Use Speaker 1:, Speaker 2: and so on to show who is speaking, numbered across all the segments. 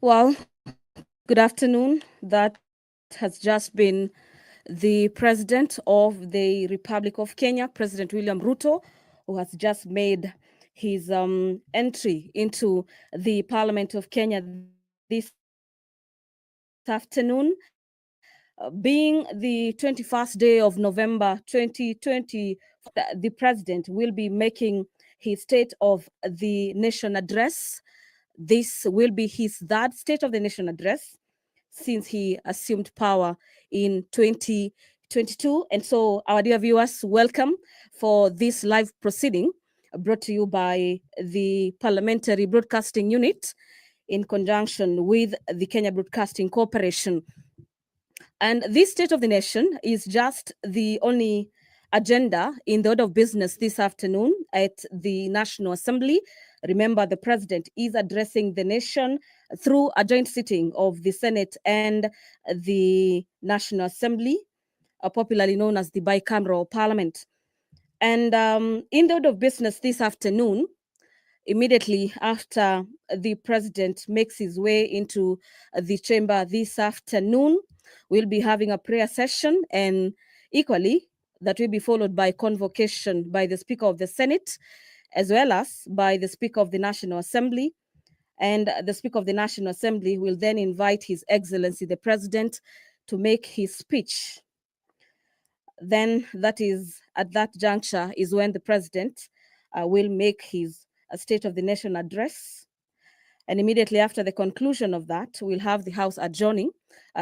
Speaker 1: Well, good afternoon. That has just been the President of the Republic of Kenya, President William Ruto, who has just made his entry into the Parliament of Kenya this afternoon, being the 21st day of November 2020. The President will be making his State of the Nation address. This will be his third State of the Nation address since he assumed power in 2022. And so, our dear viewers, welcome for this live proceeding brought to you by the Parliamentary Broadcasting Unit in conjunction with the Kenya Broadcasting Corporation. And this State of the Nation is just the only agenda in the order of business this afternoon at the National Assembly. Remember, the President is addressing the nation through a joint sitting of the Senate and the National Assembly, popularly known as the bicameral parliament. And in the order of business this afternoon, immediately after the President makes his way into the chamber this afternoon, we'll be having a prayer session, and equally, that will be followed by convocation by the Speaker of the Senate, as well as by the Speaker of the National Assembly. And the Speaker of the National Assembly will then invite His Excellency the President to make his speech. Then that is, at that juncture, is when the President will make his State of the Nation address. And immediately after the conclusion of that, we'll have the House adjourning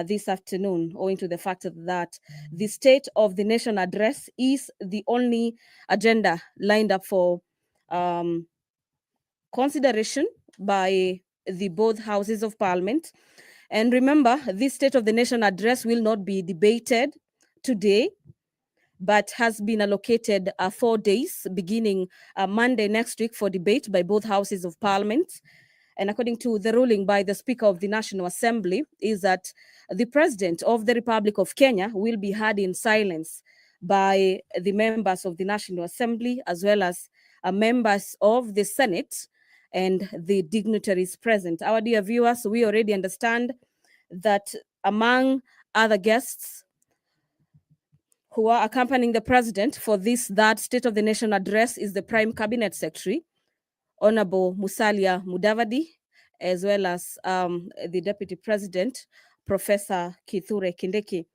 Speaker 1: this afternoon, owing to the fact that the State of the Nation address is the only agenda lined up for consideration by the both houses of Parliament. And remember, this State of the Nation address will not be debated today, but has been allocated 4 days, beginning Monday next week, for debate by both houses of Parliament. And according to the ruling by the Speaker of the National Assembly, is that the President of the Republic of Kenya will be heard in silence by the members of the National Assembly, as well as members of the Senate and the dignitaries present. Our dear viewers, we already understand that among other guests who are accompanying the President for this third State of the Nation address is the Prime Cabinet Secretary, Honorable Musalia Mudavadi, as well as the Deputy President, Professor Kithure Kindiki.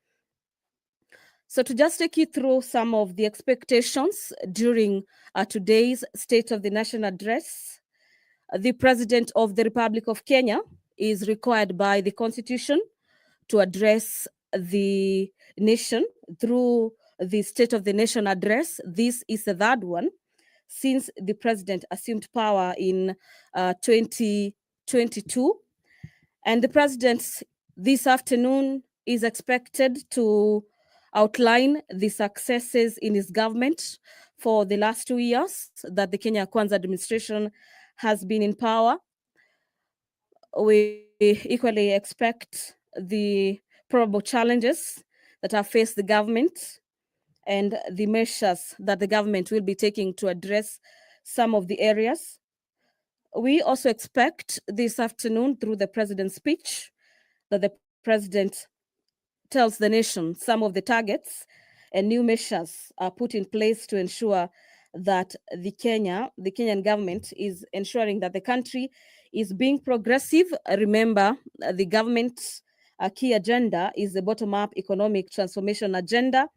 Speaker 1: So to just take you through some of the expectations during today's State of the Nation address, the President of the Republic of Kenya is required by the Constitution to address the nation through the State of the Nation address. This is the third one since the President assumed power in 2022. And the President this afternoon is expected to outline the successes in his government for the last 2 years that the Kenya Kwanza administration has been in power. We equally expect the probable challenges that have faced the government and the measures that the government will be taking to address some of the areas. We also expect this afternoon, through the President's speech, that the President tells the nation some of the targets and new measures are put in place to ensure that the Kenyan government is ensuring that the country is being progressive. Remember, the government's key agenda is the bottom-up economic transformation agenda,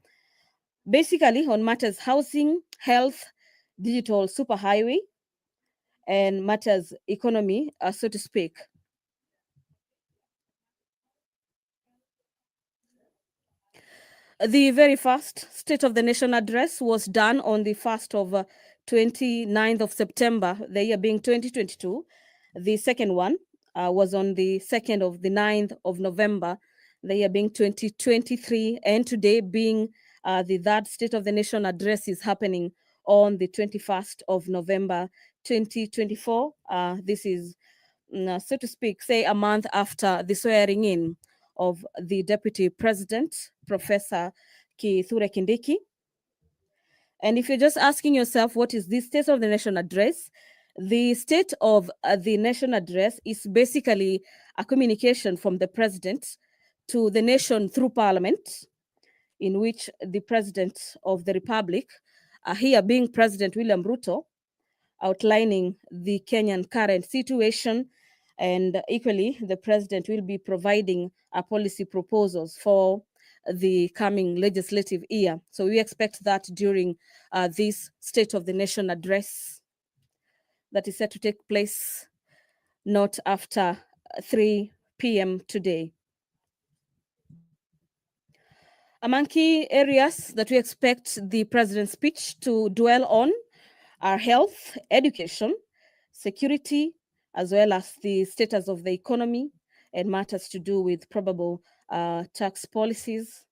Speaker 1: basically on matters housing, health, digital superhighway, and matters economy, so to speak. The very first State of the Nation address was done on the 1st of 29th of September, the year being 2022. The second one was on the 2nd of the 9th of November, the year being 2023. And today being the third State of the Nation address is happening on the 21st of November, 2024. This is, so to speak, say a month after the swearing in of the Deputy President, Professor Kithure Kindiki. And if you're just asking yourself, what is this State of the Nation address? The State of the Nation address is basically a communication from the president to the nation through parliament, in which the president of the republic, here being President William Ruto, outlining the Kenyan current situation. And equally, the president will be providing policy proposals for the coming legislative year. So we expect that during this State of the Nation address that is set to take place not after 3 p.m. today. Among key areas that we expect the president's speech to dwell on are health, education, security, as well as the status of the economy and matters to do with probable tax policies.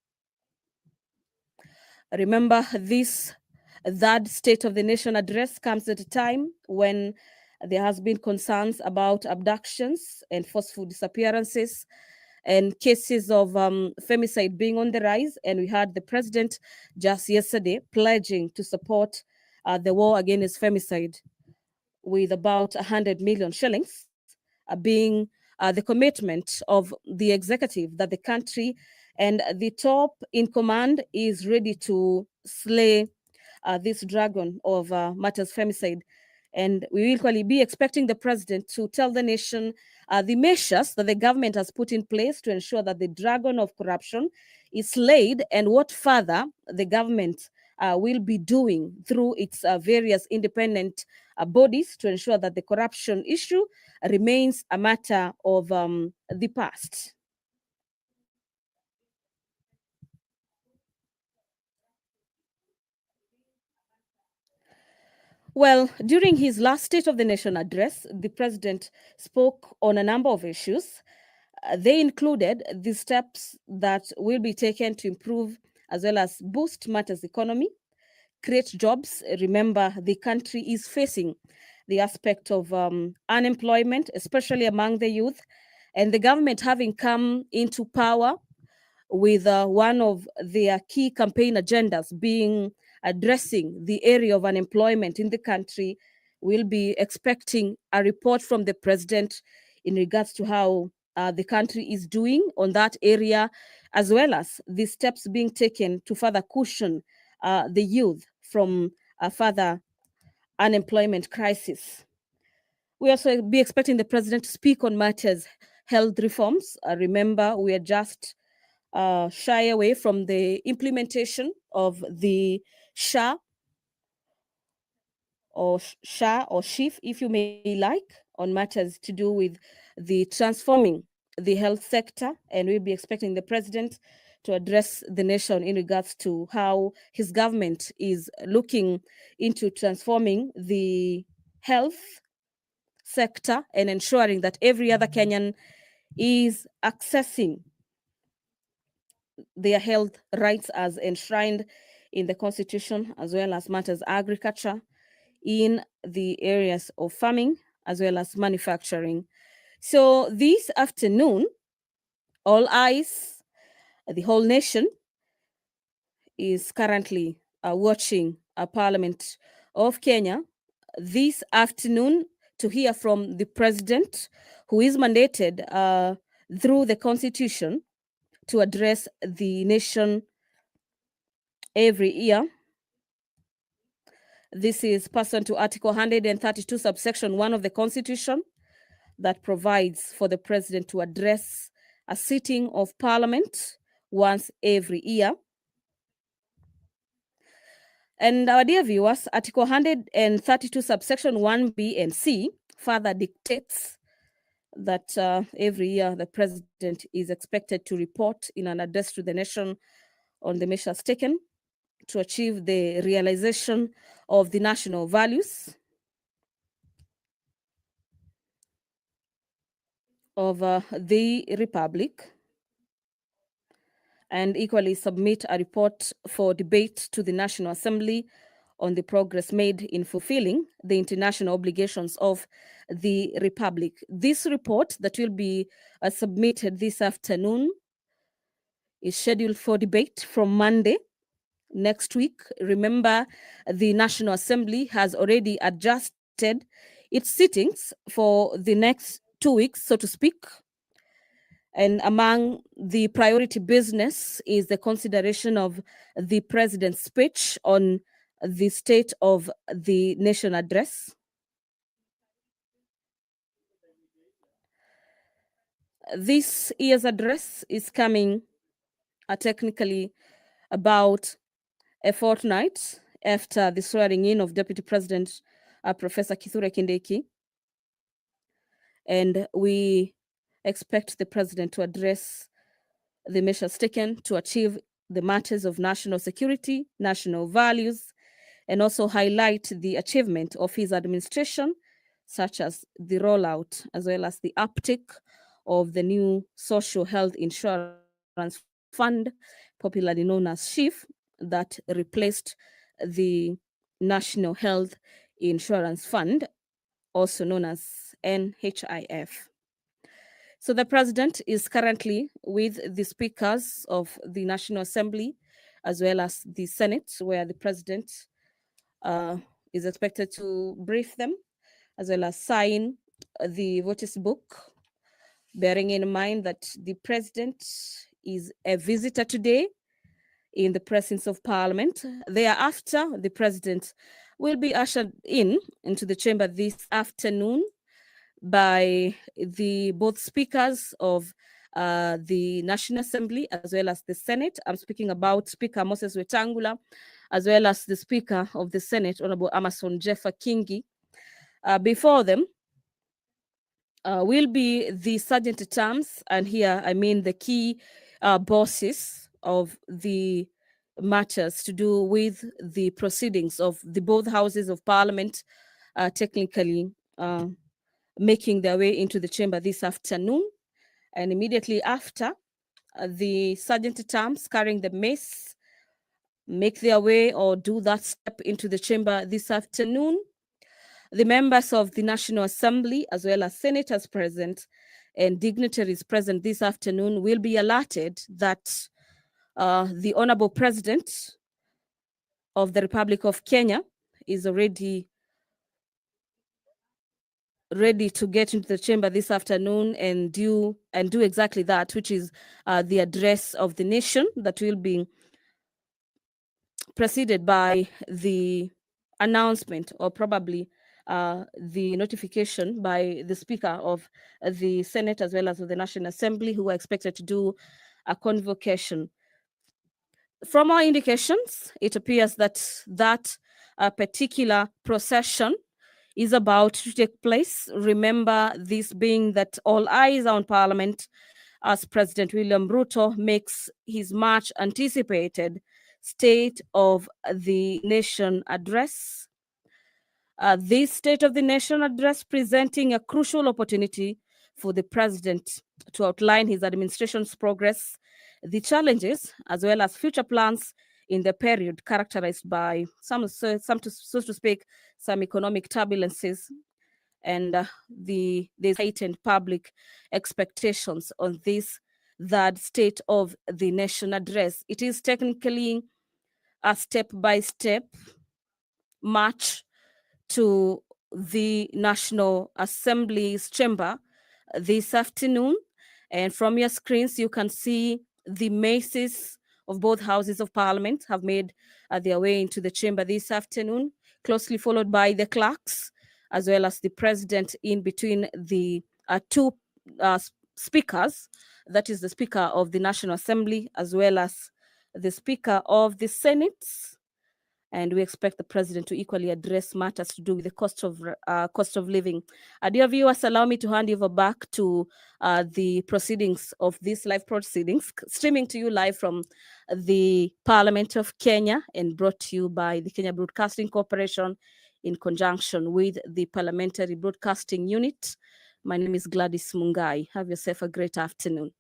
Speaker 1: Remember, this third State of the Nation address comes at a time when there has been concerns about abductions and forceful disappearances and cases of femicide being on the rise. And we had the president just yesterday pledging to support the war against femicide with about 100 million shillings being the commitment of the executive that the country and the top in command is ready to slay this dragon of matters femicide. And we will equally be expecting the president to tell the nation the measures that the government has put in place to ensure that the dragon of corruption is slayed, and what further the government will be doing through its various independent bodies to ensure that the corruption issue remains a matter of the past. Well, during his last State of the Nation address, the president spoke on a number of issues. They included the steps that will be taken to improve as well as boost matters economy, create jobs. Remember, the country is facing the aspect of unemployment, especially among the youth, and the government having come into power with one of their key campaign agendas being addressing the area of unemployment in the country. We'll be expecting a report from the president in regards to how the country is doing on that area, as well as the steps being taken to further cushion the youth from a further unemployment crisis. We also be expecting the president to speak on matters health reforms. Remember, we are just shy away from the implementation of the SHA or SHIF, if you may like, on matters to do with the transforming the health sector. And we'll be expecting the president to address the nation in regards to how his government is looking into transforming the health sector and ensuring that every other Kenyan is accessing their health rights as enshrined in the Constitution, as well as matters agriculture in the areas of farming, as well as manufacturing. So this afternoon, all eyes, the whole nation is currently watching Parliament of Kenya this afternoon to hear from the president, who is mandated through the Constitution to address the nation every year. This is pursuant to Article 132, subsection 1 of the Constitution, that provides for the president to address a sitting of Parliament once every year. And our dear viewers, Article 132, subsection 1B and C further dictates that every year the president is expected to report in an address to the nation on the measures taken to achieve the realization of the national values of the Republic, and equally submit a report for debate to the National Assembly on the progress made in fulfilling the international obligations of the Republic. This report that will be submitted this afternoon is scheduled for debate from Monday next week. Remember, the National Assembly has already adjusted its sittings for the next 2 weeks, so to speak. And among the priority business is the consideration of the president's speech on the State of the Nation address. This year's address is coming technically about a fortnight after the swearing in of Deputy President Professor Kithure Kindiki. And we expect the president to address the measures taken to achieve the matters of national security, national values, and also highlight the achievement of his administration, such as the rollout as well as the uptick of the new social health insurance fund, popularly known as SHIF, that replaced the National Health Insurance Fund, also known as NHIF. So the president is currently with the speakers of the National Assembly as well as the Senate, where the president is expected to brief them as well as sign the voters book, bearing in mind that the president is a visitor today in the presence of Parliament. Thereafter, the president will be ushered into the chamber this afternoon by the both speakers of the National Assembly as well as the Senate. I'm speaking about Speaker Moses Wetangula as well as the Speaker of the Senate, Honorable Amason Jeffa Kingi. Before them will be the sergeant at arms, and here I mean the key bosses of the matters to do with the proceedings of the both houses of Parliament, technically making their way into the chamber this afternoon. And immediately after, the sergeant at arms carrying the mace make their way or do that step into the chamber this afternoon. The members of the National Assembly, as well as senators present and dignitaries present this afternoon, will be alerted that the Honorable President of the Republic of Kenya is already ready to get into the chamber this afternoon and do exactly that, which is the address of the nation that will be preceded by the announcement or probably the notification by the Speaker of the Senate as well as of the National Assembly, who are expected to do a convocation. From our indications, it appears that particular procession is about to take place. Remember, this being that all eyes are on Parliament as President William Ruto makes his much anticipated State of the Nation address. This State of the Nation address presenting a crucial opportunity for the president to outline his administration's progress, the challenges, as well as future plans in the period characterized by so to speak, some economic turbulences, and there's heightened public expectations on this third State of the Nation address. It is technically a step-by-step march to the National Assembly's chamber this afternoon. And from your screens, you can see the maces of both houses of Parliament have made their way into the chamber this afternoon, closely followed by the clerks, as well as the president in between the two speakers, that is the Speaker of the National Assembly, as well as the Speaker of the Senate. And we expect the president to equally address matters to do with the cost of living. Dear viewers, allow me to hand over back to the proceedings of these live proceedings, streaming to you live from the Parliament of Kenya and brought to you by the Kenya Broadcasting Corporation in conjunction with the Parliamentary Broadcasting Unit. My name is Gladys Mungai. Have yourself a great afternoon.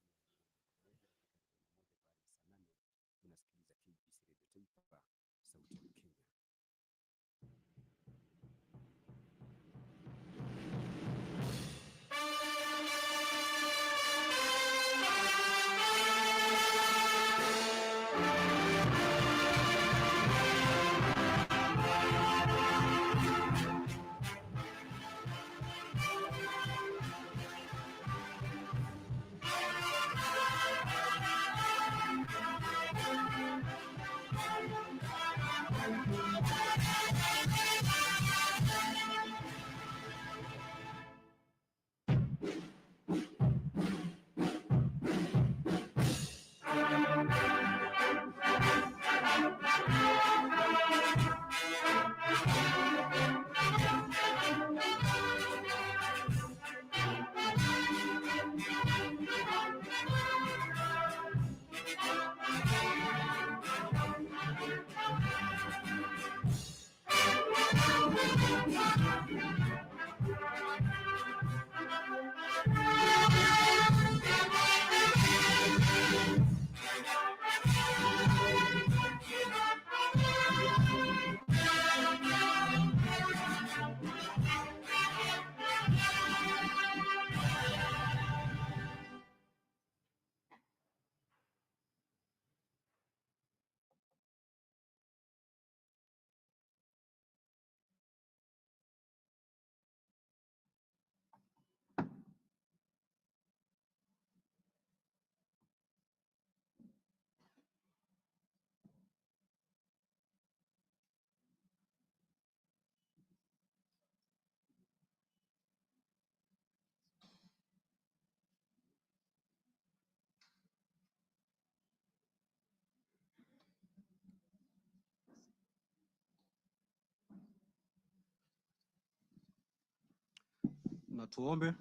Speaker 2: Na tuombe.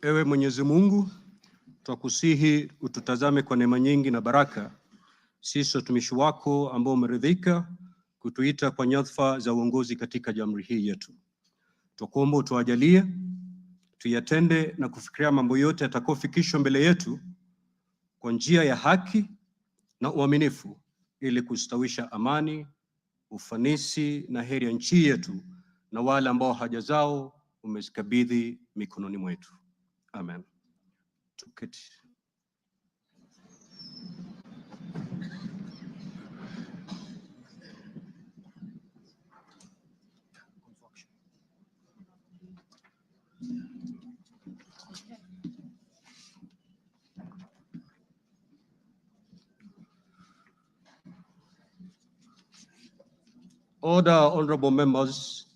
Speaker 2: Ewe Mwenyezi Mungu, twakusihi ututazame kwa neema nyingi na baraka, sisi watumishi wako ambao umeridhika kutuita kwa nyadhifa za uongozi katika jamhuri hii yetu. Twakuomba utuajalie tuyatende na kufikiria mambo yote yatakayofikishwa mbele yetu kwa njia ya haki na uaminifu, ili kustawisha amani, ufanisi na heri ya nchi yetu na wale ambao haja zao umezikabidhi mikononi mwetu. Amen. Tuketi. Order, honorable members.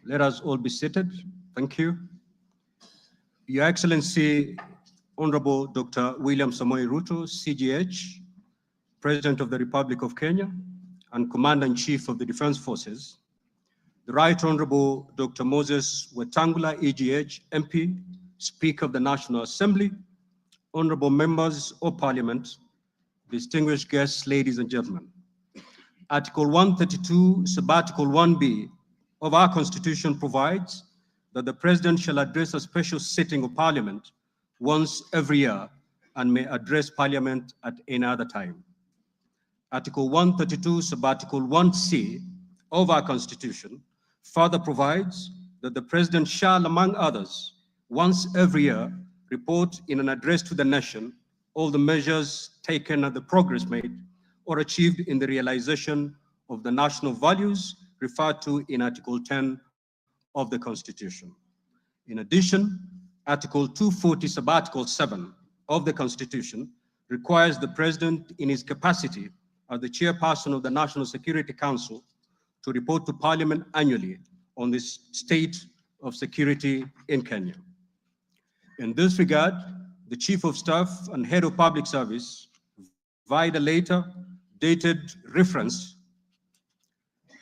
Speaker 2: Let us all be seated. Thank you. Your Excellency, Honorable Dr. William Samoei Ruto, CGH, President of the Republic of Kenya and Commander-in-Chief of the Defense Forces, the Right Honorable Dr. Moses Wetangula, EGH, MP, Speaker of the National Assembly, honorable members of Parliament, distinguished guests, ladies and gentlemen. Article 132, Subarticle 1B of our Constitution provides that the President shall address a special sitting of Parliament once every year and may address Parliament at any other time. Article 132, Subarticle 1C of our Constitution further provides that the President shall, among others, once every year, report in an address to the nation all the measures taken and the progress made or achieved in the realization of the national values referred to in Article 10 of the Constitution. In addition, Article 240, Subarticle 7 of the Constitution requires the President in his capacity as the chairperson of the National Security Council to report to Parliament annually on the state of security in Kenya. In this regard, the Chief of Staff and Head of Public Service, via the letter dated reference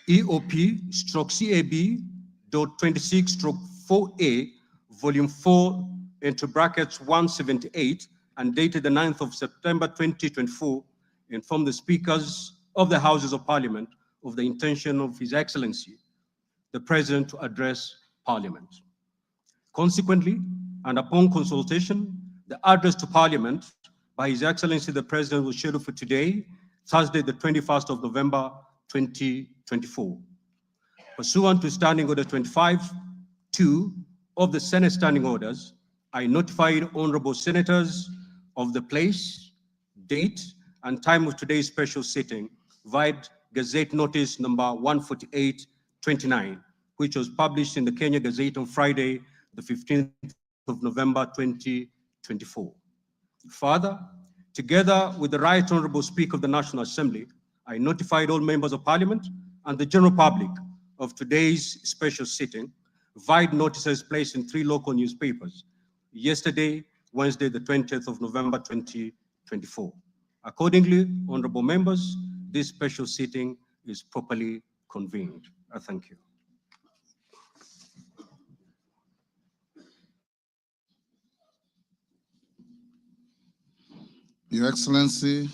Speaker 2: EOP/CAB.26/4A, Volume 4, into brackets 178, and dated the 9th of September 2024, informed the Speakers of the Houses of Parliament of the intention of His Excellency, the President, to address Parliament. Consequently, and upon consultation, the address to Parliament by His Excellency the President was scheduled for today, Thursday, the 21st of November, 2024. Pursuant to Standing Order 25(2) of the Senate Standing Orders, I notified honorable senators of the place, date, and time of today's special sitting via Gazette Notice number 148/29, which was published in the Kenya Gazette on Friday, the 15th of November, 2024. Further, together with the Right Honorable Speaker of the National Assembly, I notified all members of Parliament and the general public of today's special sitting via notices placed in 3 local newspapers yesterday, Wednesday, the 20th of November, 2024. Accordingly, honorable members, this special sitting is properly convened. I thank you.
Speaker 3: Your Excellency,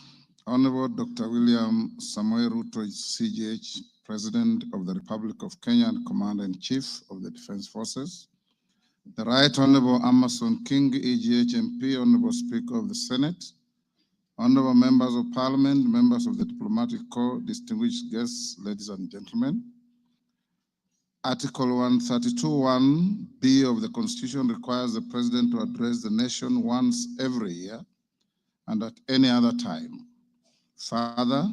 Speaker 3: Honorable Dr. William Samoei Ruto, CGH, President of the Republic of Kenya and Commander-in-Chief of the Defense Forces, the Right Honorable Amason King, EGHMP, Honorable Speaker of the Senate, Honorable Members of Parliament, members of the Diplomatic Corps, distinguished guests, ladies and gentlemen. Article 132(1)(b) of the Constitution requires the President to address the nation once every year and at any other time. Further,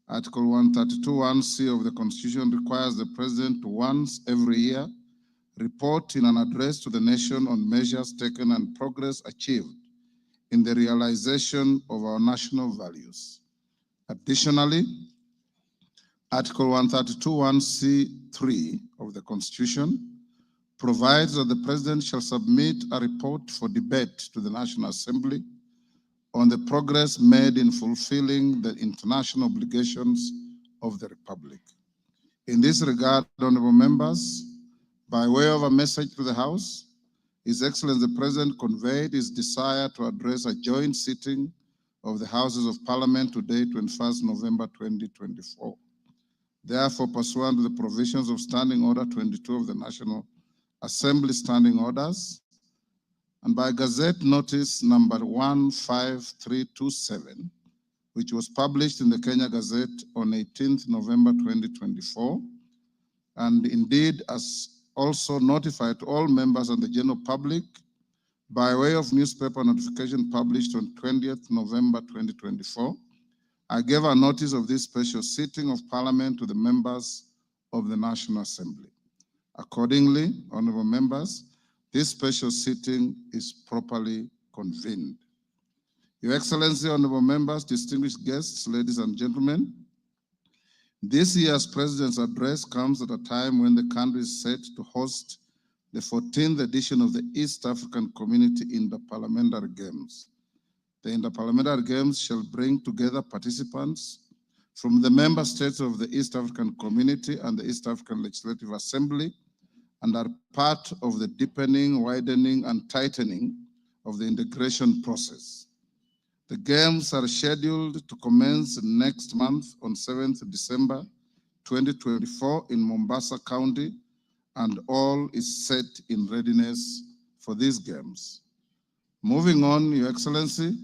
Speaker 3: Article 132(1)(c) of the Constitution requires the President to once every year report in an address to the nation on measures taken and progress achieved in the realization of our national values. Additionally, Article 132(1)(c)(3) of the Constitution provides that the President shall submit a report for debate to the National Assembly on the progress made in fulfilling the international obligations of the Republic. In this regard, honorable members, by way of a message to the House, His Excellency the President conveyed his desire to address a joint sitting of the Houses of Parliament today, 21st November 2024. Therefore, pursuant to the provisions of Standing Order 22 of the National Assembly Standing Orders, and by Gazette Notice number 15327, which was published in the Kenya Gazette on 18th November 2024, and indeed as also notified to all members and the general public by way of newspaper notification published on 20th November 2024, I gave a notice of this special sitting of Parliament to the members of the National Assembly. Accordingly, honorable members, this special sitting is properly convened. Your Excellency, honorable members, distinguished guests, ladies and gentlemen, this year's President's address comes at a time when the country is set to host the 14th edition of the East African Community Interparliamentary Games. The Interparliamentary Games shall bring together participants from the member states of the East African Community and the East African Legislative Assembly, and are part of the deepening, widening, and tightening of the integration process. The Games are scheduled to commence next month on 7th December 2024 in Mombasa County, and all is set in readiness for these Games. Moving on, Your Excellency,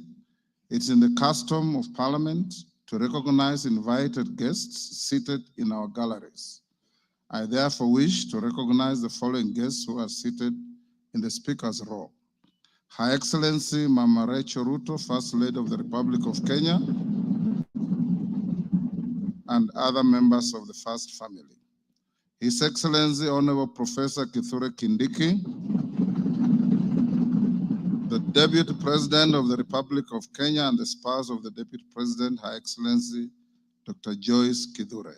Speaker 3: it's in the custom of Parliament to recognize invited guests seated in our galleries. I therefore wish to recognize the following guests who are seated in the Speaker's row. Her Excellency Mama Rachel Ruto, First Lady of the Republic of Kenya, and other members of the First Family. His Excellency Honorable Professor Kithure Kindiki, the Deputy President of the Republic of Kenya and the spouse of the Deputy President, Her Excellency Dr. Joyce Kithure.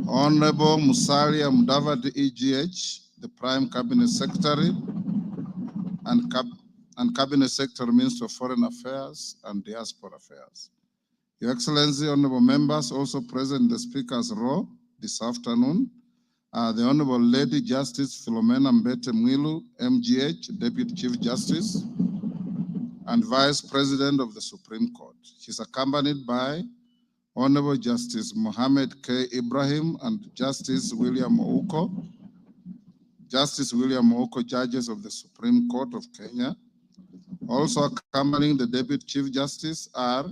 Speaker 3: Honorable Musalia Mudavadi, EGH, the Prime Cabinet Secretary and Cabinet Secretary, Minister of Foreign Affairs and Diaspora Affairs. Your Excellency, honorable members, also present in the Speaker's row this afternoon are the Honorable Lady Justice Philomena Mbete Mwilu, MGH, Deputy Chief Justice and Vice President of the Supreme Court. She's accompanied by Honorable Justice Mohammed K. Ibrahim and Justice William Ouko. Justice William Ouko, judges of the Supreme Court of Kenya. Also accompanying the Deputy Chief Justice are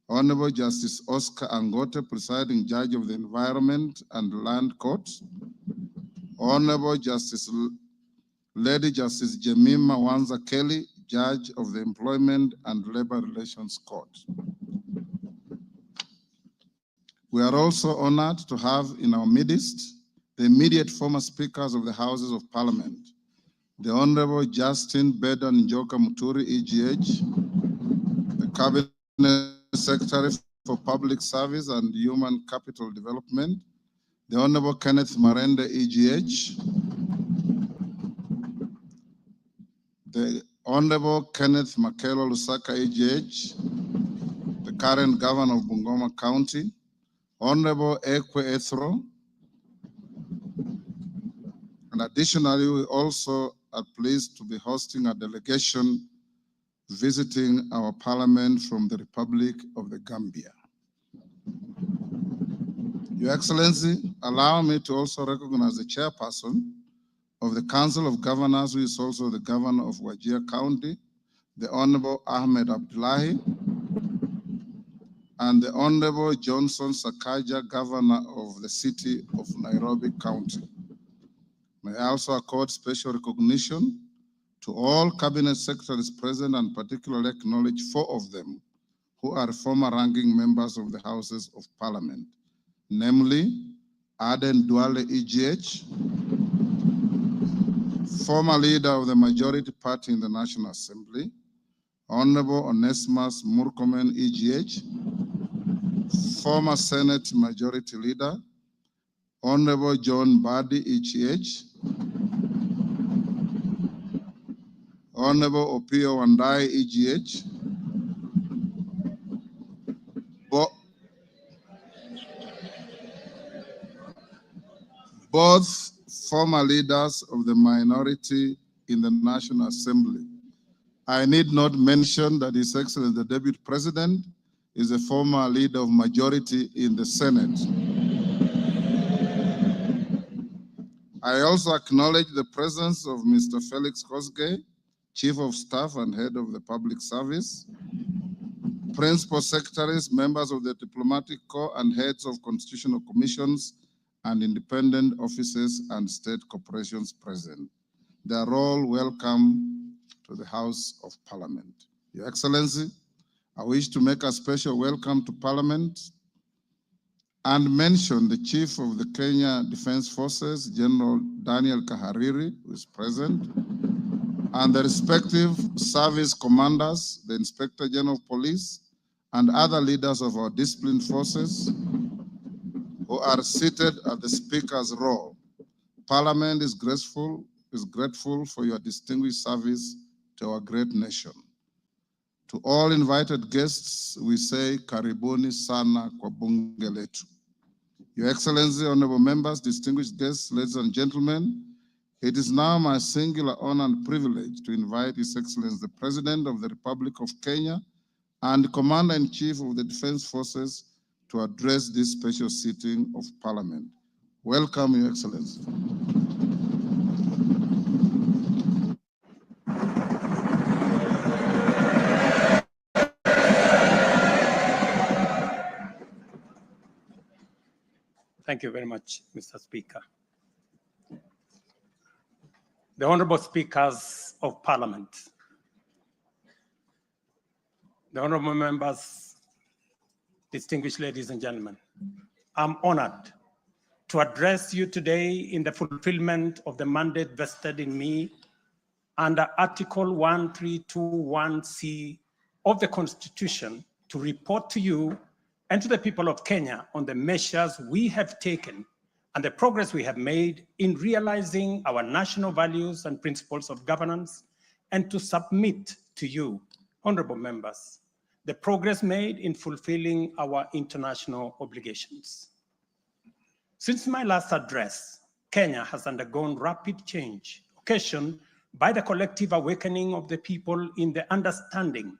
Speaker 3: Honorable Justice Oscar Angote, presiding judge of the Environment and Land Court. Honorable Lady Justice Jemima Wanza Kelly, judge of the Employment and Labor Relations Court. We are also honored to have in our midst the immediate former speakers of the Houses of Parliament, the Honorable Justin Bedan Njoka Muturi, EGH, the Cabinet Secretary for Public Service and Human Capital Development, the Honorable Kenneth Marende, EGH, the Honorable Kenneth Makelo Lusaka, EGH, the current Governor of Bungoma County, Honorable Ekwe Ethro, and additionally, we also are pleased to be hosting a delegation visiting our parliament from the Republic of the Gambia. Your Excellency, allow me to also recognize the chairperson of the Council of Governors, who is also the governor of Wajir County, the Honorable Ahmed Abdullahi, and the Honorable Johnson Sakaja, governor of the city of Nairobi County. May I also accord special recognition to all cabinet secretaries present, and particularly acknowledge 4 of them who are former ranking members of the Houses of Parliament, namely Aden Duale EGH, former leader of the majority party in the National Assembly, Honorable Onesimus Murkomen EGH, former Senate Majority Leader, Honorable John Badi EGH, Honorable Opio Wandai EGH, both former leaders of the minority in the National Assembly. I need not mention that His Excellency the Deputy President is a former leader of majority in the Senate. I also acknowledge the presence of Mr. Felix Kosgei, Chief of Staff and Head of the Public Service, Principal Secretaries, members of the Diplomatic Corps, and heads of constitutional commissions and independent offices and state corporations present. They are all welcome to the House of Parliament. Your Excellency, I wish to make a special welcome to Parliament and mention the Chief of the Kenya Defense Forces, General Daniel Kahariri, who is present, and the respective service commanders, the Inspector General of Police, and other leaders of our disciplined forces who are seated at the Speaker's row. Parliament is grateful for your distinguished service to our great nation. To all invited guests, we say karibuni sana kwa bunge letu. Your Excellency, honorable members, distinguished guests, ladies and gentlemen, it is now my singular honor and privilege to invite His Excellency the President of the Republic of Kenya and Commander-in-Chief of the Defense Forces to address this special sitting of Parliament. Welcome, Your Excellency.
Speaker 4: Thank you very much, Mr. Speaker. The Honorable Speakers of Parliament, the Honorable Members, distinguished ladies and gentlemen, I'm honored to address you today in the fulfillment of the mandate vested in me under Article 1321C of the Constitution to report to you and to the people of Kenya on the measures we have taken and the progress we have made in realizing our national values and principles of governance, and to submit to you, honorable members, the progress made in fulfilling our international obligations. Since my last address, Kenya has undergone rapid change, occasioned by the collective awakening of the people in the understanding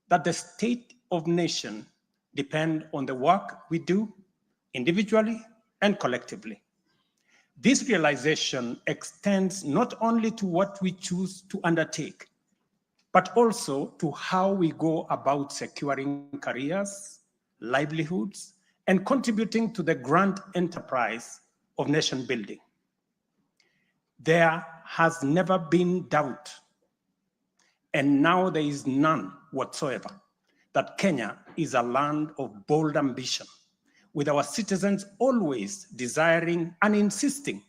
Speaker 4: that the state of nation depends on the work we do individually and collectively. This realization extends not only to what we choose to undertake, but also to how we go about securing careers, livelihoods, and contributing to the grand enterprise of nation building. There has never been doubt, and now there is none whatsoever, that Kenya is a land of bold ambition, with our citizens always desiring and insisting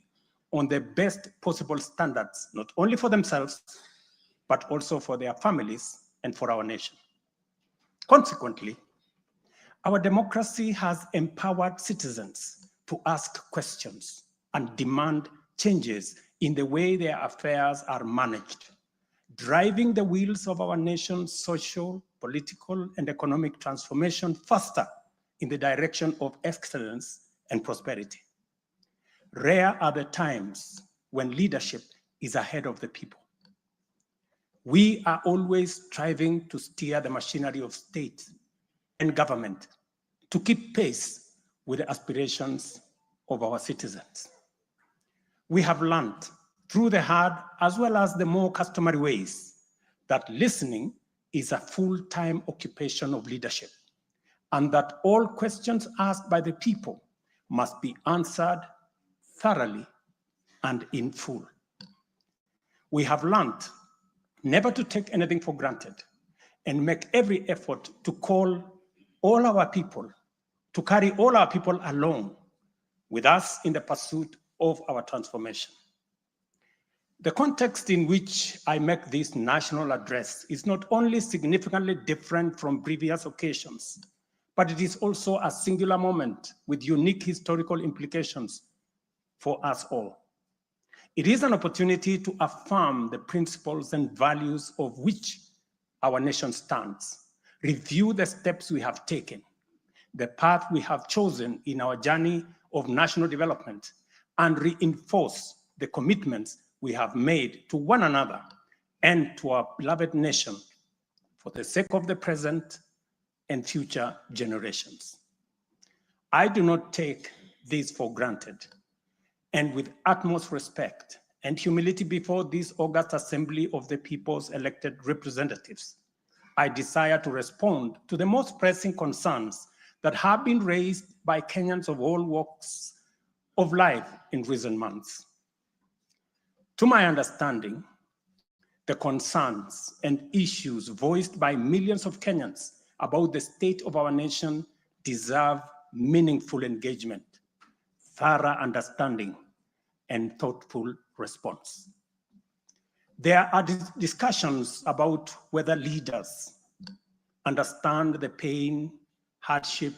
Speaker 4: on the best possible standards, not only for themselves, but also for their families and for our nation. Consequently, our democracy has empowered citizens to ask questions and demand changes in the way their affairs are managed, driving the wheels of our nation's social, political, and economic transformation faster in the direction of excellence and prosperity. Rare are the times when leadership is ahead of the people. We are always striving to steer the machinery of state and government to keep pace with the aspirations of our citizens. We have learned through the hard as well as the more customary ways that listening is a full-time occupation of leadership, and that all questions asked by the people must be answered thoroughly and in full. We have learned never to take anything for granted and make every effort to call all our people, to carry all our people along with us in the pursuit of our transformation. The context in which I make this national address is not only significantly different from previous occasions, but it is also a singular moment with unique historical implications for us all. It is an opportunity to affirm the principles and values of which our nation stands, review the steps we have taken, the path we have chosen in our journey of national development, and reinforce the commitments we have made to one another and to our beloved nation for the sake of the present and future generations. I do not take this for granted, and with utmost respect and humility before this august assembly of the people's elected representatives, I desire to respond to the most pressing concerns that have been raised by Kenyans of all walks of life in recent months. To my understanding, the concerns and issues voiced by millions of Kenyans about the state of our nation deserve meaningful engagement, thorough understanding, and thoughtful response. There are discussions about whether leaders understand the pain, hardship,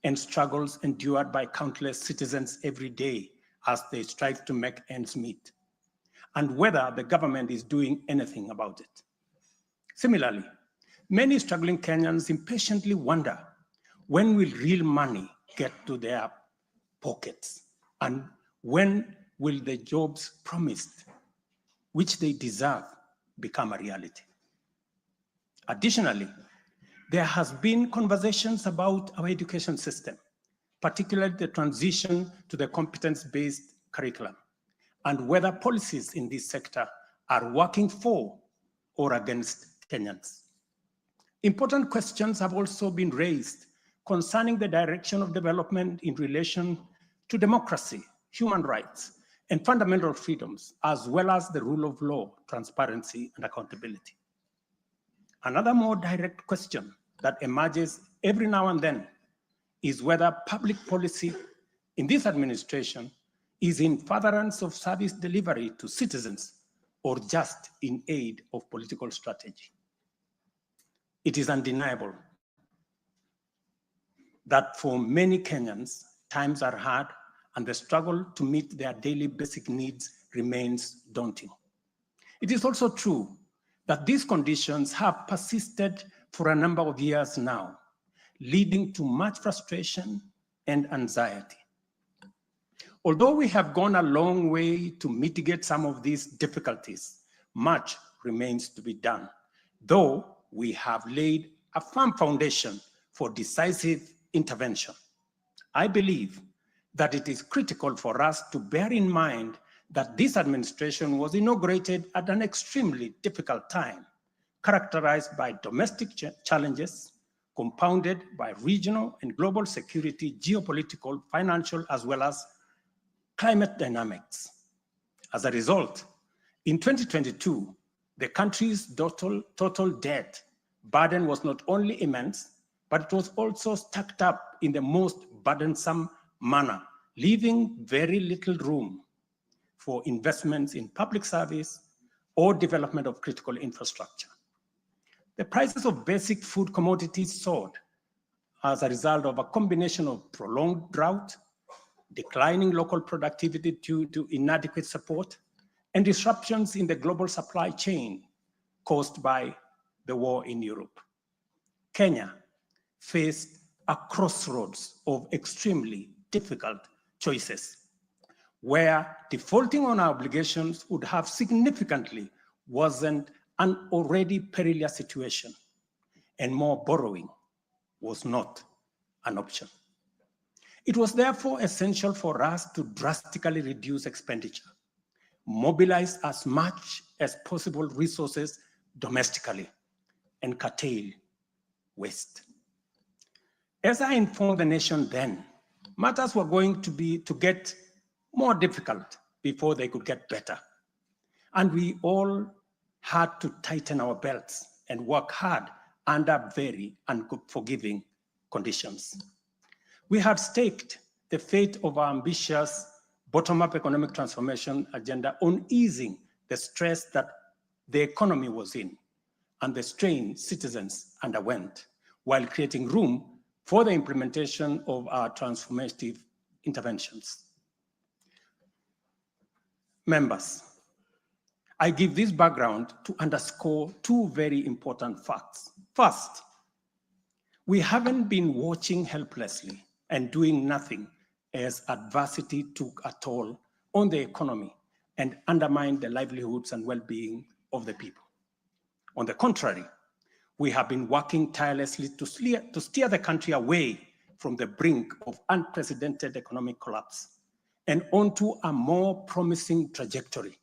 Speaker 4: and struggles endured by countless citizens every day as they strive to make ends meet, and whether the government is doing anything about it. Similarly, many struggling Kenyans impatiently wonder, when will real money get to their pockets? And when will the jobs promised, which they deserve, become a reality? Additionally, there has been conversations about our education system, particularly the transition to the competence-based curriculum, and whether policies in this sector are working for or against Kenyans. Important questions have also been raised concerning the direction of development in relation to democracy, human rights, and fundamental freedoms, as well as the rule of law, transparency, and accountability. Another more direct question that emerges every now and then is whether public policy in this administration is in furtherance of service delivery to citizens or just in aid of political strategy. It is undeniable that for many Kenyans, times are hard and the struggle to meet their daily basic needs remains daunting. It is also true that these conditions have persisted for a number of years now, leading to much frustration and anxiety. Although we have gone a long way to mitigate some of these difficulties, much remains to be done, though we have laid a firm foundation for decisive intervention. I believe that it is critical for us to bear in mind that this administration was inaugurated at an extremely difficult time, characterized by domestic challenges, compounded by regional and global security, geopolitical, financial, as well as climate dynamics. As a result, in 2022, the country's total debt burden was not immense, but it was also stacked up in the most burdensome manner, leaving very little room for investments in public service or development of critical infrastructure. The prices of basic food commodities soared as a result of a combination of prolonged drought, declining local productivity due to inadequate support, and disruptions in the global supply chain caused by the war in Europe. Kenya faced a crossroads of extremely difficult choices, where defaulting on our obligations would have significantly worsened an already perilous situation, and more borrowing was not an option. It was therefore essential for us to drastically reduce expenditure, mobilize as much as possible resources domestically, and curtail waste. As I informed the nation then, matters were going to get more difficult before they could get better. And we all had to tighten our belts and work hard under very unforgiving conditions. We had staked the fate of our ambitious bottom-up economic transformation agenda on easing the stress that the economy was in and the strain citizens underwent, while creating room for the implementation of our transformative interventions. Members, I give this background to underscore two very important facts. First, we haven't been watching helplessly and doing nothing as adversity took a toll on the economy and undermined the livelihoods and well-being of the people. On the contrary, we have been working tirelessly to steer the country away from the brink of unprecedented economic collapse and onto a more promising trajectory.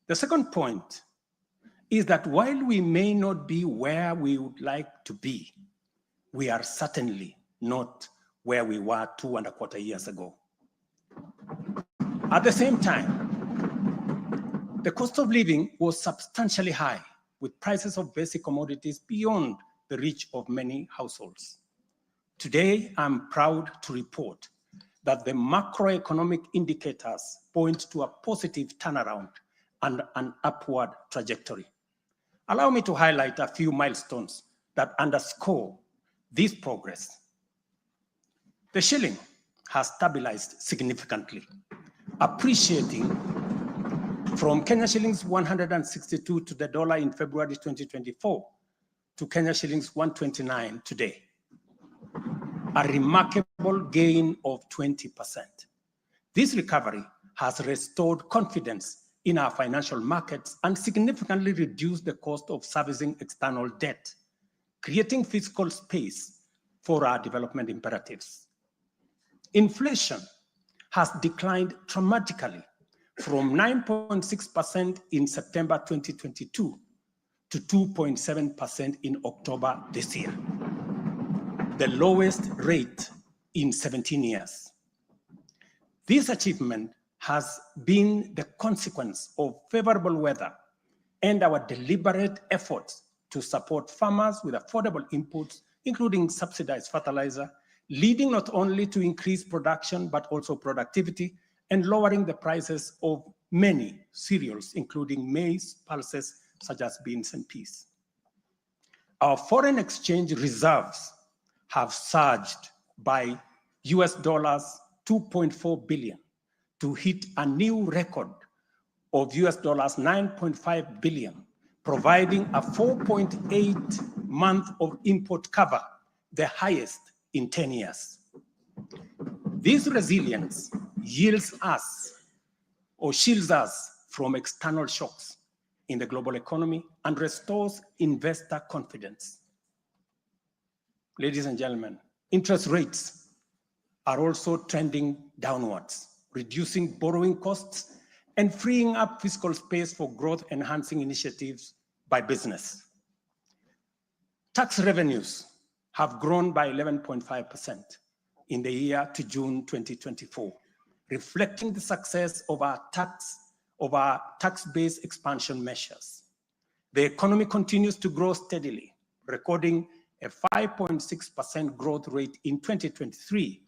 Speaker 4: The second point is that while we may not be where we would like to be, we are certainly not where we were 2.25 years ago. At the same time, the cost of living was substantially high, with prices of basic commodities beyond the reach of many households. Today, I'm proud to report that the macroeconomic indicators point to a positive turnaround and an upward trajectory. Allow me to highlight a few milestones that underscore this progress. The shilling has stabilized significantly, appreciating from Kenya shillings 162 to the dollar in February 2024 to Kenya shillings 129 today, a remarkable gain of 20%. This recovery has restored confidence in our financial markets and significantly reduced the cost of servicing external debt, creating fiscal space for our development imperatives. Inflation has declined dramatically from 9.6% in September 2022 to 2.7% in October this year, the lowest rate in 17 years. This achievement has been the consequence of favorable weather and our deliberate efforts to support farmers with affordable inputs, including subsidized fertilizer, leading not only to increased production, but also productivity, and lowering the prices of many cereals, including maize, pulses, such as beans and peas. Our foreign exchange reserves have surged by US dollars 2.4 billion to hit a new record of US dollars 9.5 billion, providing a 4.8 month of import cover, the highest in 10 years. This resilience yields us or shields us from external shocks in the global economy and restores investor confidence. Ladies and gentlemen, interest rates are also trending downwards, reducing borrowing costs and freeing up fiscal space for growth-enhancing initiatives by business. Tax revenues have grown by 11.5% in the year to June 2024, reflecting the success of our tax-based expansion measures. The economy continues to grow steadily, recording a 5.6% growth rate in 2023,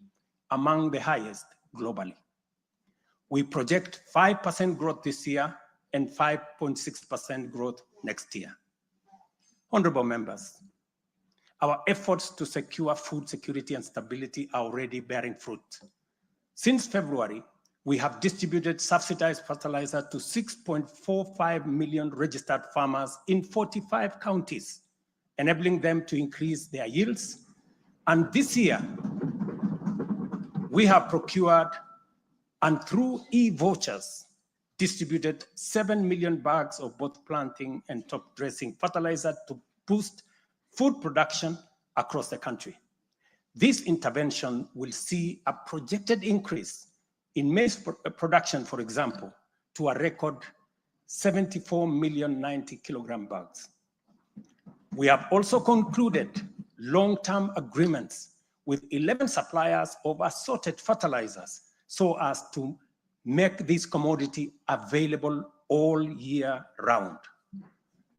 Speaker 4: among the highest globally. We project 5% growth this year and 5.6% growth next year. Honorable members, our efforts to secure food security and stability are already bearing fruit. Since February, we have distributed subsidized fertilizer to 6.45 million registered farmers in 45 counties, enabling them to increase their yields. And this year, we have procured and through e-vouchers, distributed 7 million bags of both planting and top dressing fertilizer to boost food production across the country. This intervention will see a projected increase in maize production, for example, to a record 74 million 90 kilogram bags. We have also concluded long-term agreements with 11 suppliers of assorted fertilizers so as to make this commodity available all year round.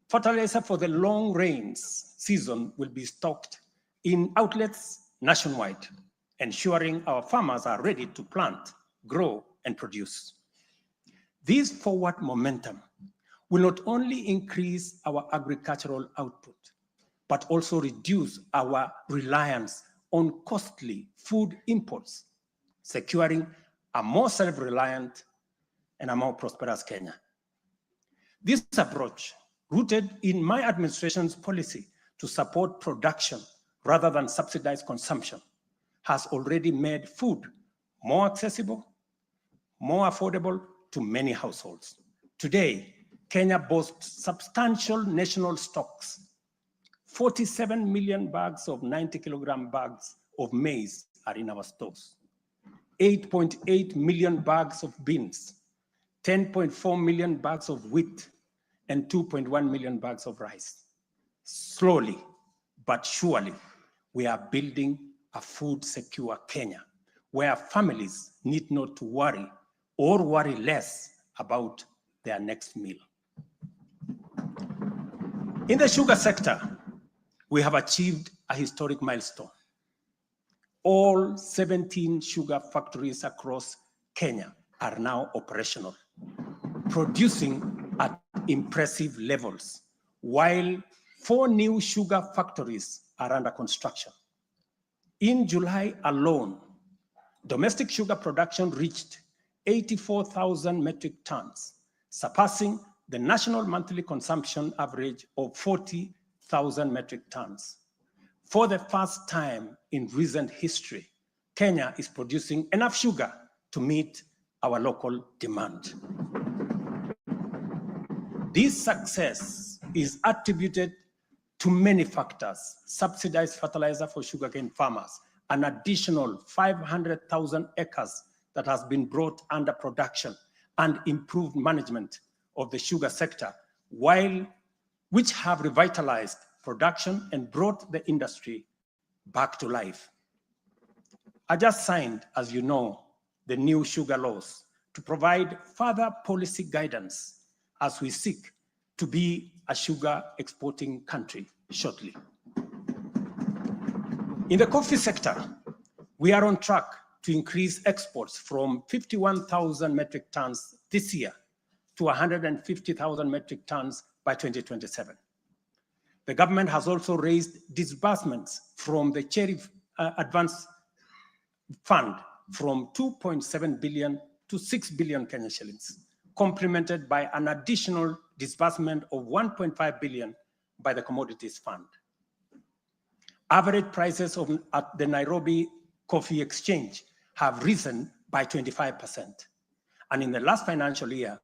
Speaker 4: Fertilizer for the long rains season will be stocked in outlets nationwide, ensuring our farmers are ready to plant, grow, and produce. This forward momentum will not only increase our agricultural output, but also reduce our reliance on costly food imports, securing a more self-reliant and a more prosperous Kenya. This approach, rooted in my administration's policy to support production rather than subsidize consumption, has already made food more accessible, more affordable to many households. Today, Kenya boasts substantial national stocks. 47 million bags of 90 kilogram bags of maize are in our stores. 8.8 million bags of beans, 10.4 million bags of wheat, and 2.1 million bags of rice. Slowly but surely, we are building a food-secure Kenya, where families need not to worry or worry less about their next meal. In the sugar sector, we have achieved a historic milestone. All 17 sugar factories across Kenya are now operational, producing at impressive levels, while 4 new sugar factories are under construction. In July alone, domestic sugar production reached 84,000 metric tons, surpassing the national monthly consumption average of 40,000 metric tons. For the first time in recent history, Kenya is producing enough sugar to meet our local demand. This success is attributed to many factors: subsidized fertilizer for sugarcane farmers, an additional 500,000 acres that has been brought under production, and improved management of the sugar sector, which have revitalized production and brought the industry back to life. I just signed, as you know, the new sugar laws to provide further policy guidance as we seek to be a sugar exporting country shortly. In the coffee sector, we are on track to increase exports from 51,000 metric tons this year to 150,000 metric tons by 2027. The government has also raised disbursements from the Cherry Advance Fund from 2.7 billion to 6 billion Kenya shillings, complemented by an additional disbursement of 1.5 billion by the Commodities Fund. Average prices at the Nairobi Coffee Exchange have risen by 25%. And in the last financial year,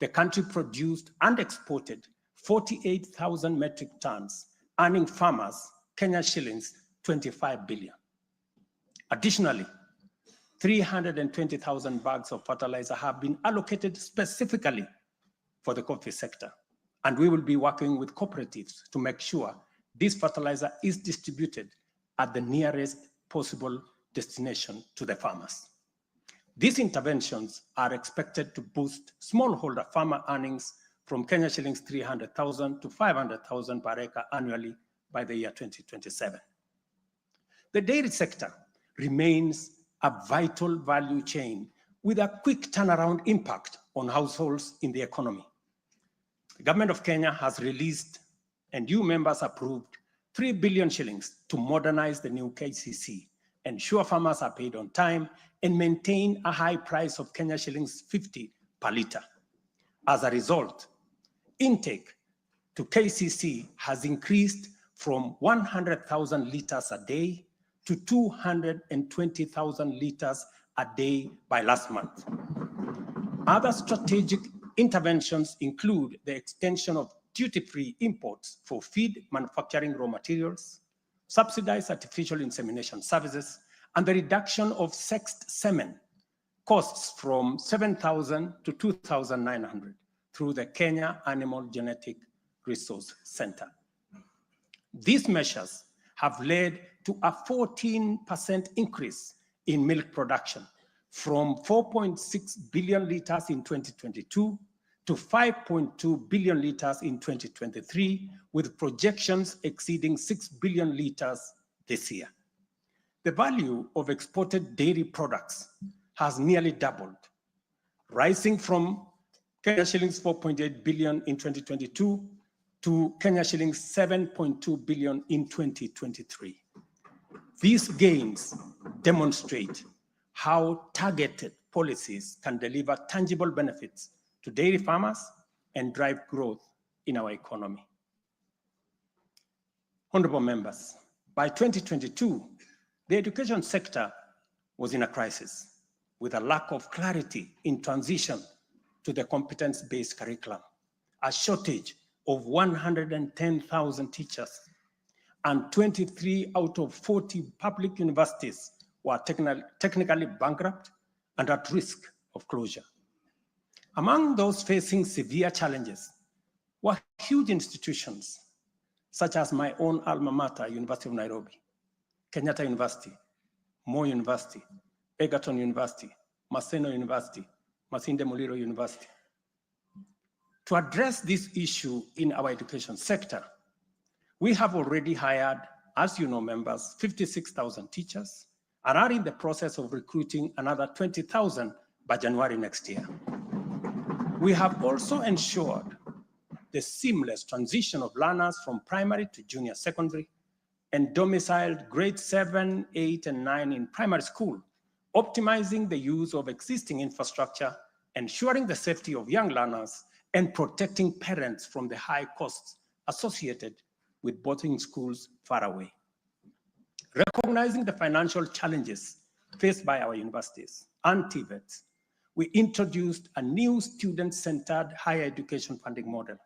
Speaker 4: the country produced and exported 48,000 metric tons, earning farmers Kenya shillings 25 billion. Additionally, 320,000 bags of fertilizer have been allocated specifically for the coffee sector. And we will be working with cooperatives to make sure this fertilizer is distributed at the nearest possible destination to the farmers. These interventions are expected to boost smallholder farmer earnings from Kenya shillings 300,000 to 500,000 per acre annually by the year 2027. The dairy sector remains a vital value chain with a quick turnaround impact on households in the economy. The government of Kenya has released and you members approved 3 billion shillings to modernize the new KCC, ensure farmers are paid on time, and maintain a high price of Kenya shillings 50 per litre. As a result, intake to KCC has increased from 100,000 litres a day to 220,000 litres a day by last month. Other strategic interventions include the extension of duty-free imports for feed manufacturing raw materials, subsidized artificial insemination services, and the reduction of sexed semen costs from 7,000 to 2,900 through the Kenya Animal Genetic Resource Center. These measures have led to a 14% increase in milk production from 4.6 billion liters in 2022 to 5.2 billion liters in 2023, with projections exceeding 6 billion liters this year. The value of exported dairy products has nearly doubled, rising from Kenya shillings 4.8 billion in 2022 to Kenya shillings 7.2 billion in 2023. These gains demonstrate how targeted policies can deliver tangible benefits to dairy farmers and drive growth in our economy. Honorable members, by 2022, the education sector was in a crisis with a lack of clarity in transition to the competence-based curriculum, a shortage of 110,000 teachers, and 23 out of 40 public universities were technically bankrupt and at risk of closure. Among those facing severe challenges were huge institutions, such as my own alma mater, University of Nairobi, Kenyatta University, Moi University, Egerton University, Maseno University, Masinde Muliro University. To address this issue in our education sector, we have already hired, as you know, members, 56,000 teachers and are in the process of recruiting another 20,000 by January next year. We have also ensured the seamless transition of learners from primary to junior secondary and domiciled grades 7, 8, and 9 in primary school, optimizing the use of existing infrastructure, ensuring the safety of young learners, and protecting parents from the high costs associated with boarding schools far away. Recognizing the financial challenges faced by our universities and TVETs, we introduced a new student-centered higher education funding model.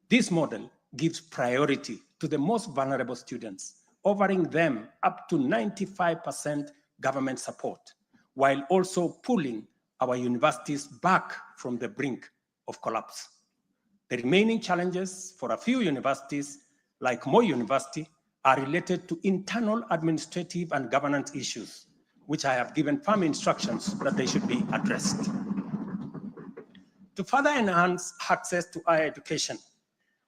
Speaker 4: This model gives priority to the most vulnerable students, offering them up to 95% government support, while also pulling our universities back from the brink of collapse. The remaining challenges for a few universities, like Moi University, are related to internal administrative and governance issues, which I have given firm instructions that they should be addressed. To further enhance access to higher education,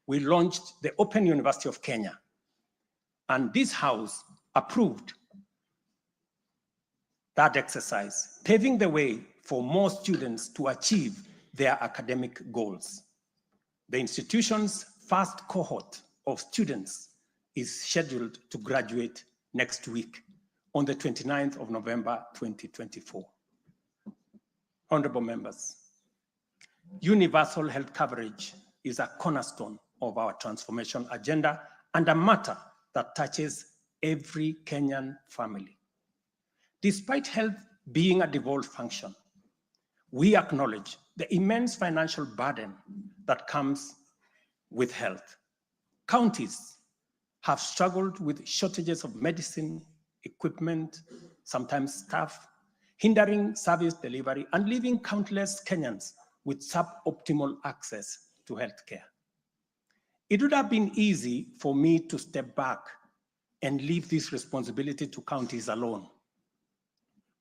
Speaker 4: we launched the Open University of Kenya, and this House approved that exercise, paving the way for more students to achieve their academic goals. The institution's first cohort of students is scheduled to graduate next week on the 29th of November, 2024. Honorable members, universal health coverage is a cornerstone of our transformation agenda and a matter that touches every Kenyan family. Despite health being a devolved function, we acknowledge the immense financial burden that comes with health. Counties have struggled with shortages of medicine, equipment, sometimes staff, hindering service delivery and leaving countless Kenyans with suboptimal access to healthcare. It would have been easy for me to step back and leave this responsibility to counties alone.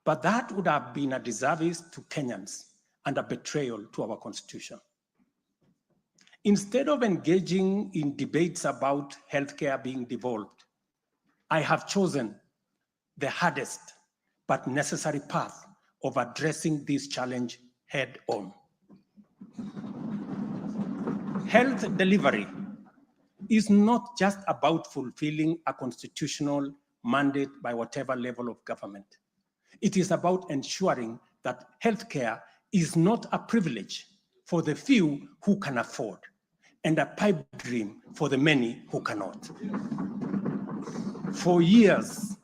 Speaker 4: But that would have been a disservice to Kenyans and a betrayal to our Constitution. Instead of engaging in debates about healthcare being devolved, I have chosen the hardest but necessary path of addressing this challenge head on. Health delivery is not just about fulfilling a constitutional mandate by whatever level of government. It is about ensuring that healthcare is not a privilege for the few who can afford and a pipe dream for the many who cannot. For years,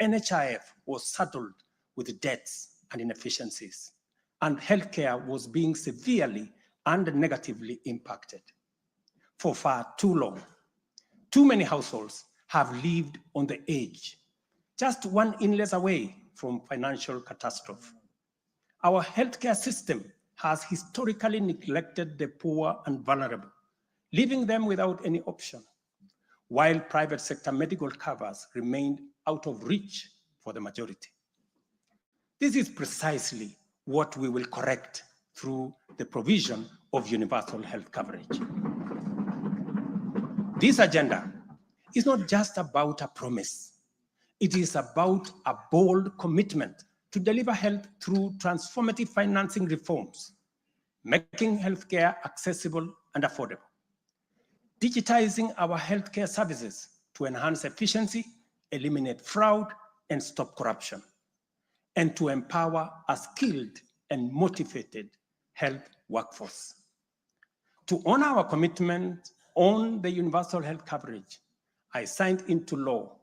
Speaker 4: NHIF was saddled with debts and inefficiencies, and healthcare was being severely and negatively impacted. For far too long, too many households have lived on the edge, just one illness away from financial catastrophe. Our healthcare system has historically neglected the poor and vulnerable, leaving them without any option, while private sector medical covers remained out of reach for the majority. This is precisely what we will correct through the provision of universal health coverage. This agenda is not just about a promise. It is about a bold commitment to deliver health through transformative financing reforms, making healthcare accessible and affordable, digitizing our healthcare services to enhance efficiency, eliminate fraud, and stop corruption, and to empower a skilled and motivated health workforce. To honor our commitment on the universal health coverage, I signed into law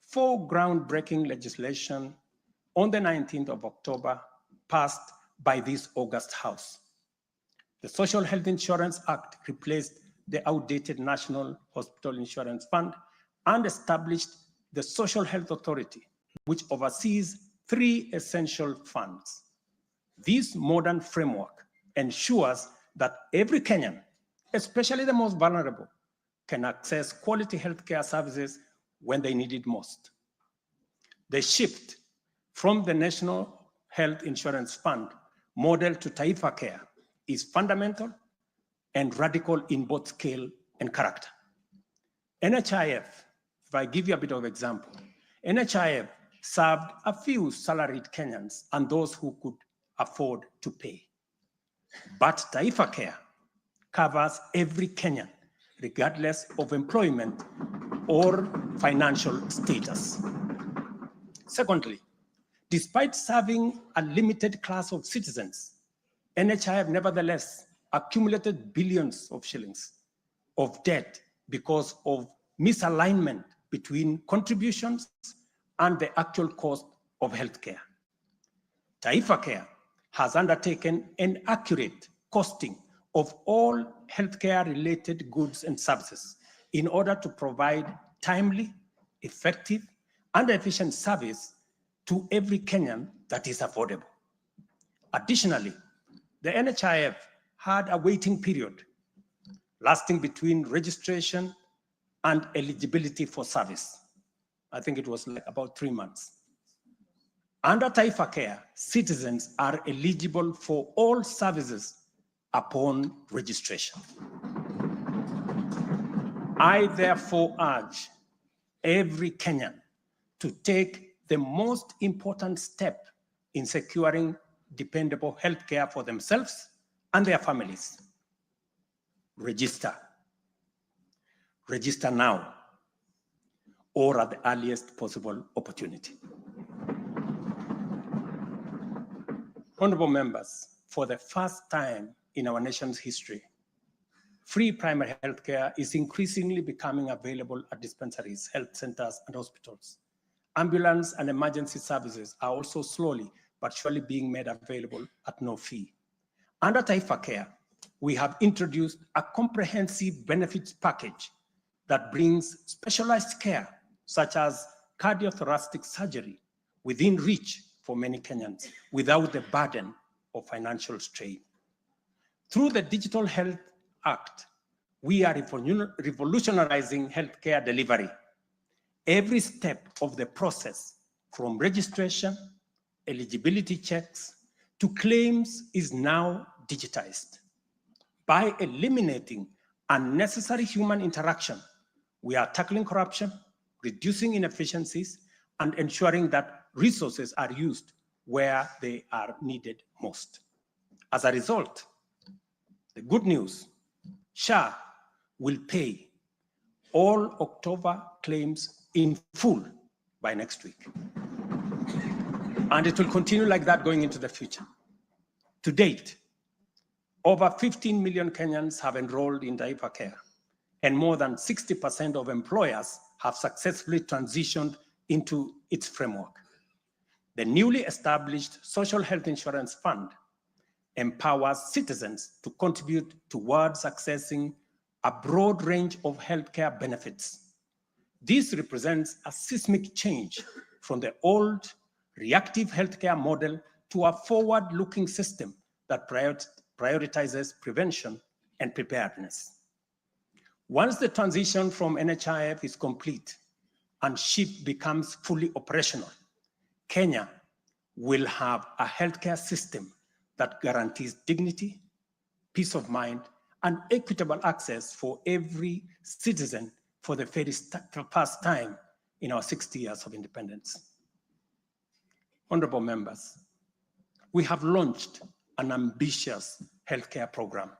Speaker 4: 4 groundbreaking legislation on the 19th of October, passed by this August House. The Social Health Insurance Act replaced the outdated National Hospital Insurance Fund and established the Social Health Authority, which oversees 3 essential funds. This modern framework ensures that every Kenyan, especially the most vulnerable, can access quality healthcare services when they need it most. The shift from the National Health Insurance Fund model to Taifa Care is fundamental and radical in both scale and character. NHIF, if I give you a bit of example, NHIF served a few salaried Kenyans and those who could afford to pay. But Taifa Care covers every Kenyan, regardless of employment or financial status. Secondly, despite serving a limited class of citizens, NHIF nevertheless accumulated billions of shillings of debt because of misalignment between contributions and the actual cost of healthcare. Taifa Care has undertaken an accurate costing of all healthcare-related goods and services in order to provide timely, effective, and efficient service to every Kenyan that is affordable. Additionally, the NHIF had a waiting period lasting between registration and eligibility for service. I think it was like about 3 months. Under Taifa Care, citizens are eligible for all services upon registration. I therefore urge every Kenyan to take the most important step in securing dependable healthcare for themselves and their families. Register. Register now or at the earliest possible opportunity. Honorable members, for the first time in our nation's history, free primary healthcare is increasingly becoming available at dispensaries, health centers, and hospitals. Ambulance and emergency services are also slowly but surely being made available at no fee. Under Taifa Care, we have introduced a comprehensive benefits package that brings specialized care, such as cardiothoracic surgery, within reach for many Kenyans without the burden of financial strain. Through the Digital Health Act, we are revolutionizing healthcare delivery. Every step of the process, from registration, eligibility checks, to claims, is now digitized. By eliminating unnecessary human interaction, we are tackling corruption, reducing inefficiencies, and ensuring that resources are used where they are needed most. As a result, the good news, SHA will pay all October claims in full by next week. And it will continue like that going into the future. To date, over 15 million Kenyans have enrolled in Taifa Care, and more than 60% of employers have successfully transitioned into its framework. The newly established Social Health Insurance Fund empowers citizens to contribute towards accessing a broad range of healthcare benefits. This represents a seismic change from the old reactive healthcare model to a forward-looking system that prioritizes prevention and preparedness. Once the transition from NHIF is complete and SHIP becomes fully operational, Kenya will have a healthcare system that guarantees dignity, peace of mind, and equitable access for every citizen for the very first time in our 60 years of independence. Honorable members, we have launched an ambitious healthcare program,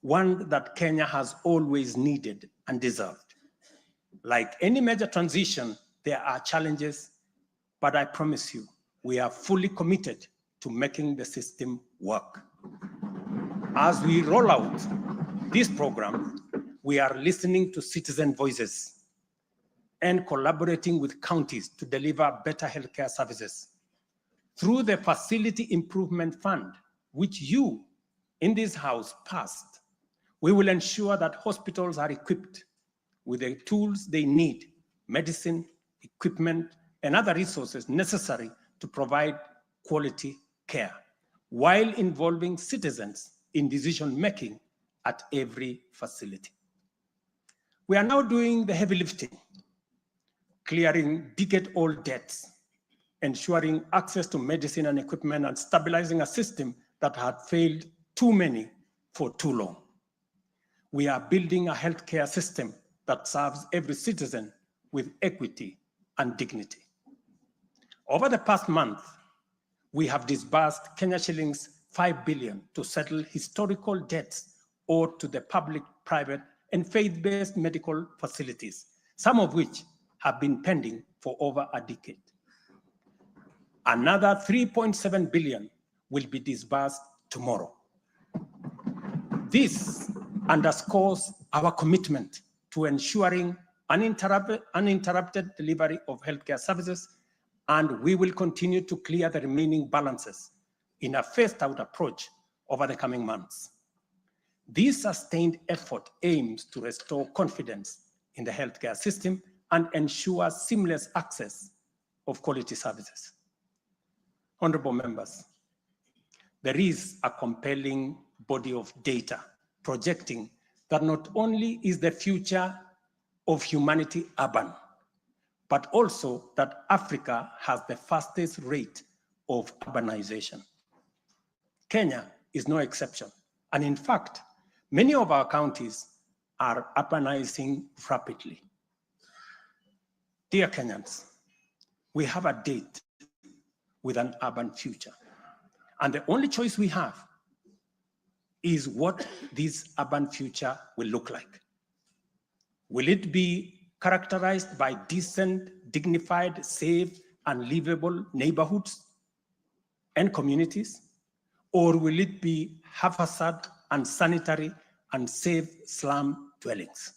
Speaker 4: one that Kenya has always needed and deserved. Like any major transition, there are challenges, but I promise you, we are fully committed to making the system work. As we roll out this program, we are listening to citizen voices and collaborating with counties to deliver better healthcare services. Through the Facility Improvement Fund, which you in this House passed, we will ensure that hospitals are equipped with the tools they need, medicine, equipment, and other resources necessary to provide quality care, while involving citizens in decision-making at every facility. We are now doing the heavy lifting, clearing decade-old debts, ensuring access to medicine and equipment, and stabilizing a system that had failed too many for too long. We are building a healthcare system that serves every citizen with equity and dignity. Over the past month, we have disbursed Kenya shillings 5 billion to settle historical debts owed to the public, private, and faith-based medical facilities, some of which have been pending for over a decade. Another 3.7 billion will be disbursed tomorrow. This underscores our commitment to ensuring uninterrupted delivery of healthcare services, and we will continue to clear the remaining balances in a phased-out approach over the coming months. This sustained effort aims to restore confidence in the healthcare system and ensure seamless access of quality services. Honorable members, there is a compelling body of data projecting that not only is the future of humanity urban, but also that Africa has the fastest rate of urbanization. Kenya is no exception, and in fact, many of our counties are urbanizing rapidly. Dear Kenyans, we have a date with an urban future, and the only choice we have is what this urban future will look like. Will it be characterized by decent, dignified, safe, and livable neighborhoods and communities? Or will it be haphazard, unsanitary, unsafe slum dwellings?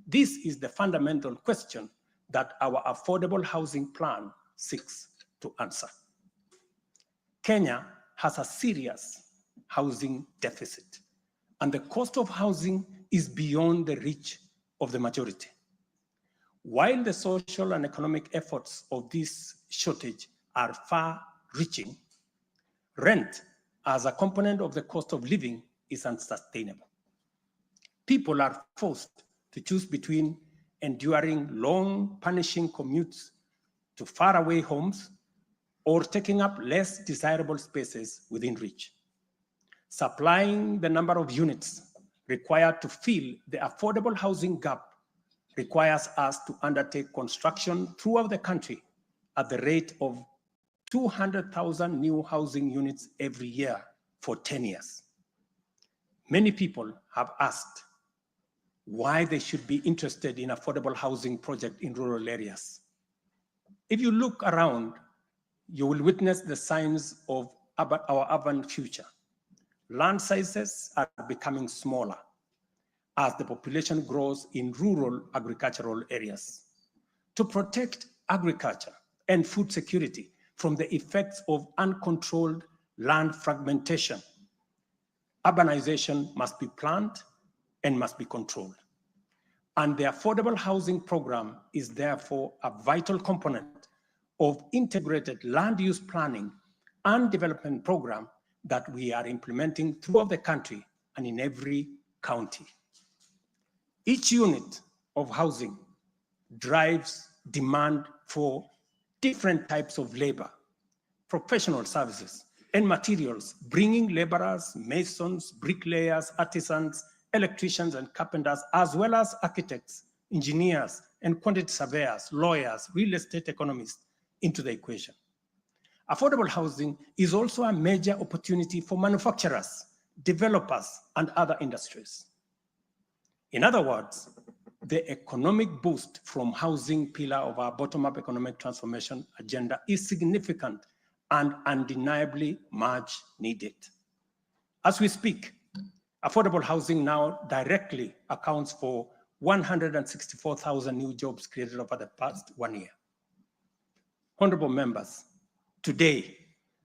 Speaker 4: This is the fundamental question that our affordable housing plan seeks to answer. Kenya has a serious housing deficit, and the cost of housing is beyond the reach of the majority. While the social and economic efforts of this shortage are far-reaching, rent as a component of the cost of living is unsustainable. People are forced to choose between enduring long, punishing commutes to faraway homes or taking up less desirable spaces within reach. Supplying the number of units required to fill the affordable housing gap requires us to undertake construction throughout the country at the rate of 200,000 new housing units every year for 10 years. Many people have asked why they should be interested in affordable housing project in rural areas. If you look around, you will witness the signs of our urban future. Land sizes are becoming smaller as the population grows in rural agricultural areas. To protect agriculture and food security from the effects of uncontrolled land fragmentation, urbanization must be planned and must be controlled. And the affordable housing program is therefore a vital component of integrated land use planning and development program that we are implementing throughout the country and in every county. Each unit of housing drives demand for different types of labor, professional services, and materials, bringing laborers, masons, bricklayers, artisans, electricians, and carpenters, as well as architects, engineers, and quantity surveyors, lawyers, real estate economists into the equation. Affordable housing is also a major opportunity for manufacturers, developers, and other industries. In other words, the economic boost from housing pillar of our bottom-up economic transformation agenda is significant and undeniably much needed. As we speak, affordable housing now directly accounts for 164,000 new jobs created over the past 1 year. Honorable members, today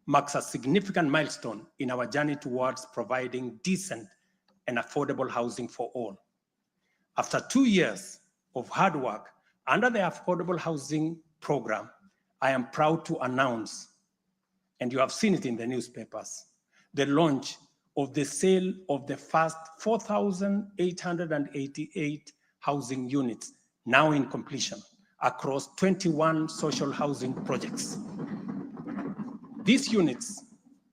Speaker 4: marks a significant milestone in our journey towards providing decent and affordable housing for all. After 2 years of hard work under the Affordable Housing Program, I am proud to announce, and you have seen it in the newspapers, the launch of the sale of the first 4,888 housing units, now in completion, across 21 social housing projects. These units,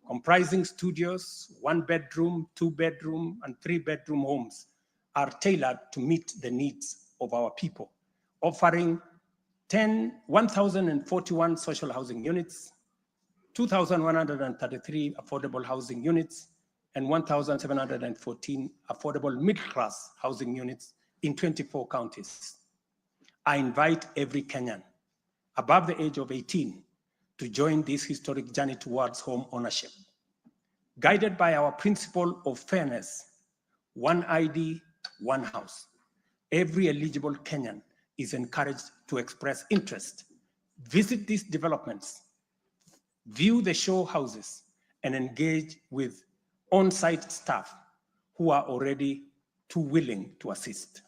Speaker 4: comprising studios, 1-bedroom, 2-bedroom, and 3-bedroom homes, are tailored to meet the needs of our people, offering 1,041 social housing units, 2,133 affordable housing units, and 1,714 affordable middle-class housing units in 24 counties. I invite every Kenyan above the age of 18 to join this historic journey towards home ownership. Guided by our principle of fairness, one ID, one house, every eligible Kenyan is encouraged to express interest, visit these developments, view the show houses, and engage with on-site staff who are already too willing to assist.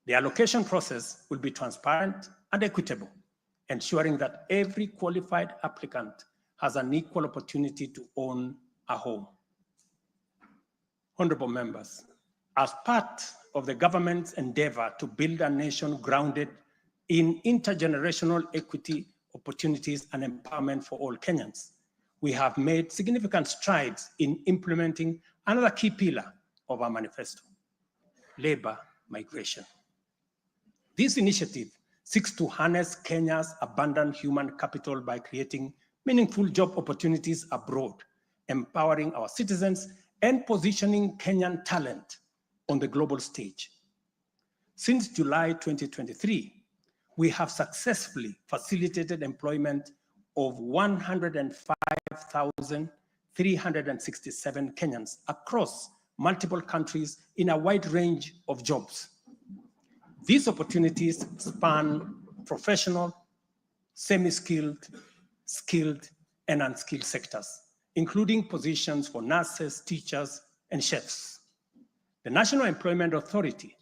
Speaker 4: The allocation process will be transparent and equitable, ensuring that every qualified applicant has an equal opportunity to own a home. Honorable members, as part of the government's endeavor to build a nation grounded in intergenerational equity, opportunities, and empowerment for all Kenyans, we have made significant strides in implementing another key pillar of our manifesto, labor migration. This initiative seeks to harness Kenya's abundant human capital by creating meaningful job opportunities abroad, empowering our citizens, and positioning Kenyan talent on the global stage. Since July 2023, we have successfully facilitated employment of 105,367 Kenyans across multiple countries in a wide range of jobs. These opportunities span professional, semi-skilled, skilled, and unskilled sectors, including positions for nurses, teachers, and chefs. The National Employment Authority,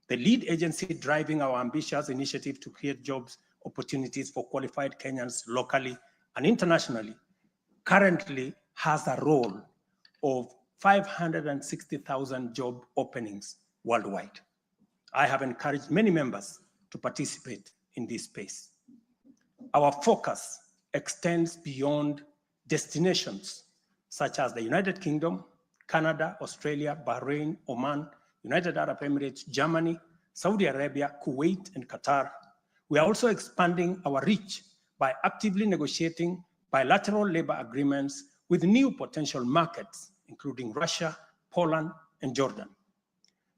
Speaker 4: the lead agency driving our ambitious initiative to create jobs opportunities for qualified Kenyans locally and internationally, currently has a role of 560,000 job openings worldwide. I have encouraged many members to participate in this space. Our focus extends beyond destinations such as the United Kingdom, Canada, Australia, Bahrain, Oman, United Arab Emirates, Germany, Saudi Arabia, Kuwait, and Qatar. We are also expanding our reach by actively negotiating bilateral labor agreements with new potential markets, including Russia, Poland, and Jordan.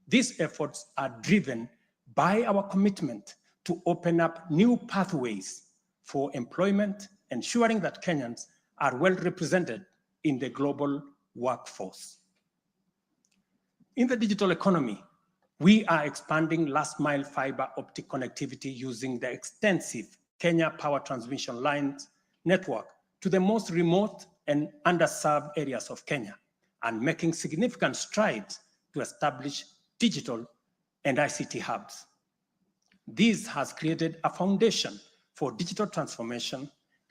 Speaker 4: These efforts are driven by our commitment to open up new pathways for employment, ensuring that Kenyans are well represented in the global workforce. In the digital economy, we are expanding last-mile fiber optic connectivity using the extensive Kenya Power Transmission Lines network to the most remote and underserved areas of Kenya, and making significant strides to establish digital and ICT hubs. This has created a foundation for digital transformation,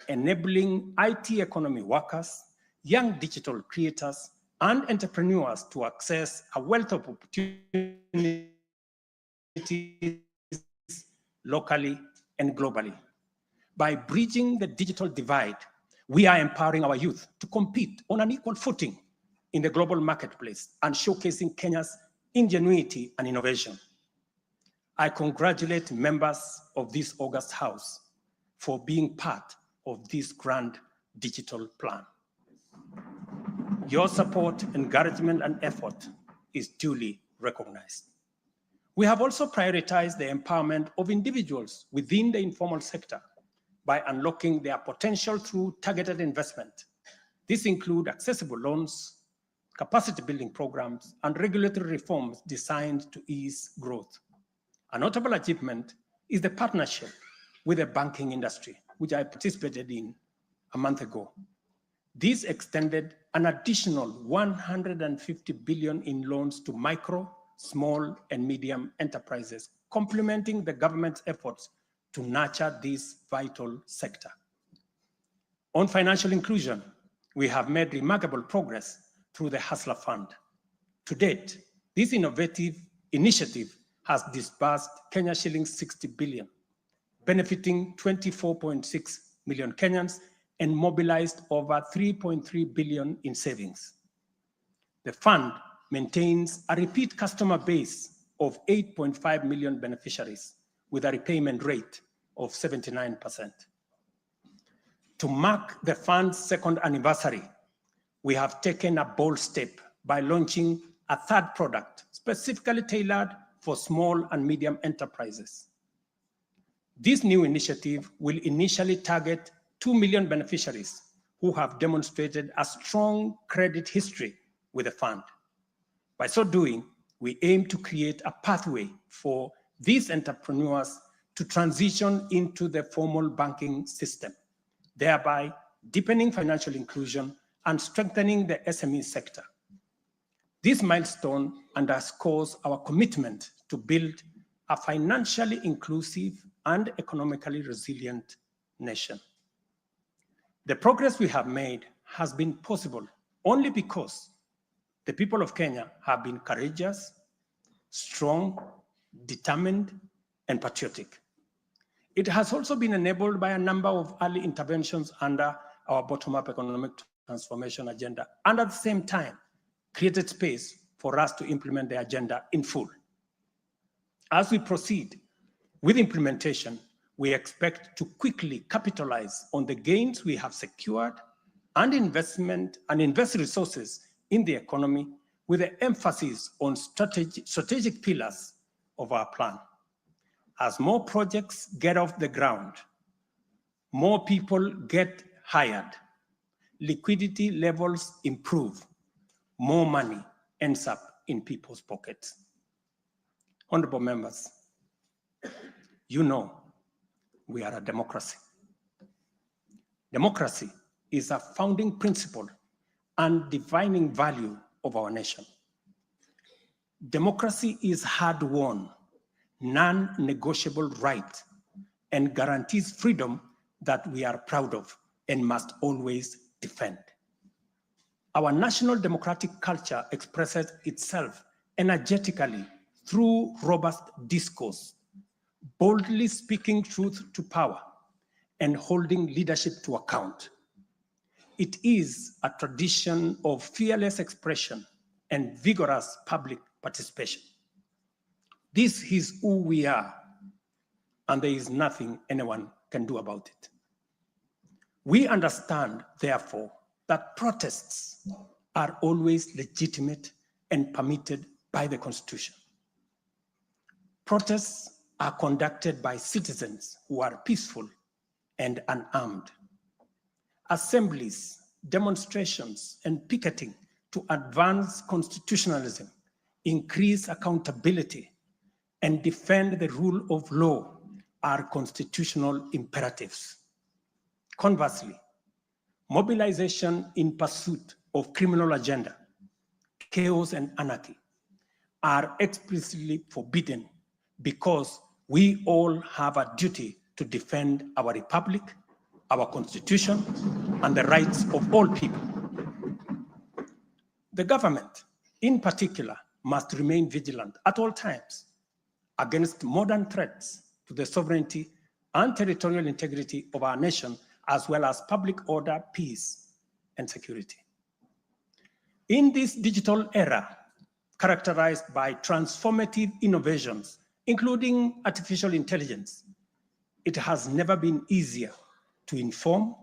Speaker 4: enabling IT economy workers, young digital creators, and entrepreneurs to access a wealth of opportunities locally and globally. By bridging the digital divide, we are empowering our youth to compete on an equal footing in the global marketplace and showcasing Kenya's ingenuity and innovation. I congratulate members of this August House for being part of this grand digital plan. Your support, encouragement, and effort is duly recognized. We have also prioritized the empowerment of individuals within the informal sector by unlocking their potential through targeted investment. This includes accessible loans, capacity building programs, and regulatory reforms designed to ease growth. A notable achievement is the partnership with the banking industry, which I participated in a month ago. This extended an additional 150 billion in loans to micro, small, and medium enterprises, complementing the government's efforts to nurture this vital sector. On financial inclusion, we have made remarkable progress through the Hustler Fund. To date, this innovative initiative has disbursed Kenya shillings 60 billion, benefiting 24.6 million Kenyans and mobilized over 3.3 billion in savings. The fund maintains a repeat customer base of 8.5 million beneficiaries with a repayment rate of 79%. To mark the fund's second anniversary, we have taken a bold step by launching a third product specifically tailored for small and medium enterprises. This new initiative will initially target 2 million beneficiaries who have demonstrated a strong credit history with the fund. By so doing, we aim to create a pathway for these entrepreneurs to transition into the formal banking system, thereby deepening financial inclusion and strengthening the SME sector. This milestone underscores our commitment to build a financially inclusive and economically resilient nation. The progress we have made has been possible only because the people of Kenya have been courageous, strong, determined, and patriotic. It has also been enabled by a number of early interventions under our bottom-up economic transformation agenda, and at the same time, created space for us to implement the agenda in full. As we proceed with implementation, we expect to quickly capitalize on the gains we have secured and invest resources in the economy with the emphasis on strategic pillars of our plan. As more projects get off the ground, more people get hired, liquidity levels improve, more money ends up in people's pockets. Honorable members, you know we are a democracy. Democracy is a founding principle and defining value of our nation. Democracy is hard-won, non-negotiable right, and guarantees freedom that we are proud of and must always defend. Our national democratic culture expresses itself energetically through robust discourse, boldly speaking truth to power, and holding leadership to account. It is a tradition of fearless expression and vigorous public participation. This is who we are, and there is nothing anyone can do about it. We understand, therefore, that protests are always legitimate and permitted by the Constitution. Protests are conducted by citizens who are peaceful and unarmed. Assemblies, demonstrations, and picketing to advance constitutionalism, increase accountability, and defend the rule of law are constitutional imperatives. Conversely, mobilization in pursuit of criminal agenda, chaos and anarchy, are explicitly forbidden because we all have a duty to defend our republic, our constitution, and the rights of all people. The government, in particular, must remain vigilant at all times against modern threats to the sovereignty and territorial integrity of our nation, as well as public order, peace, and security. In this digital era, characterized by transformative innovations, including artificial intelligence, it has never been easier to inform,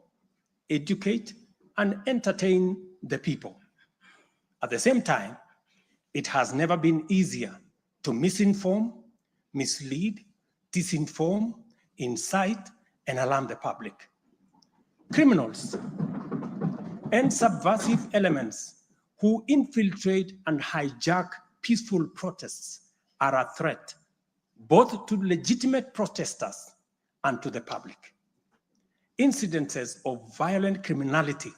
Speaker 4: educate, and entertain the people. At the same time, it has never been easier to misinform, mislead, disinform, incite, and alarm the public. Criminals and subversive elements who infiltrate and hijack peaceful protests are a threat both to legitimate protesters and to the public. Incidences of violent criminality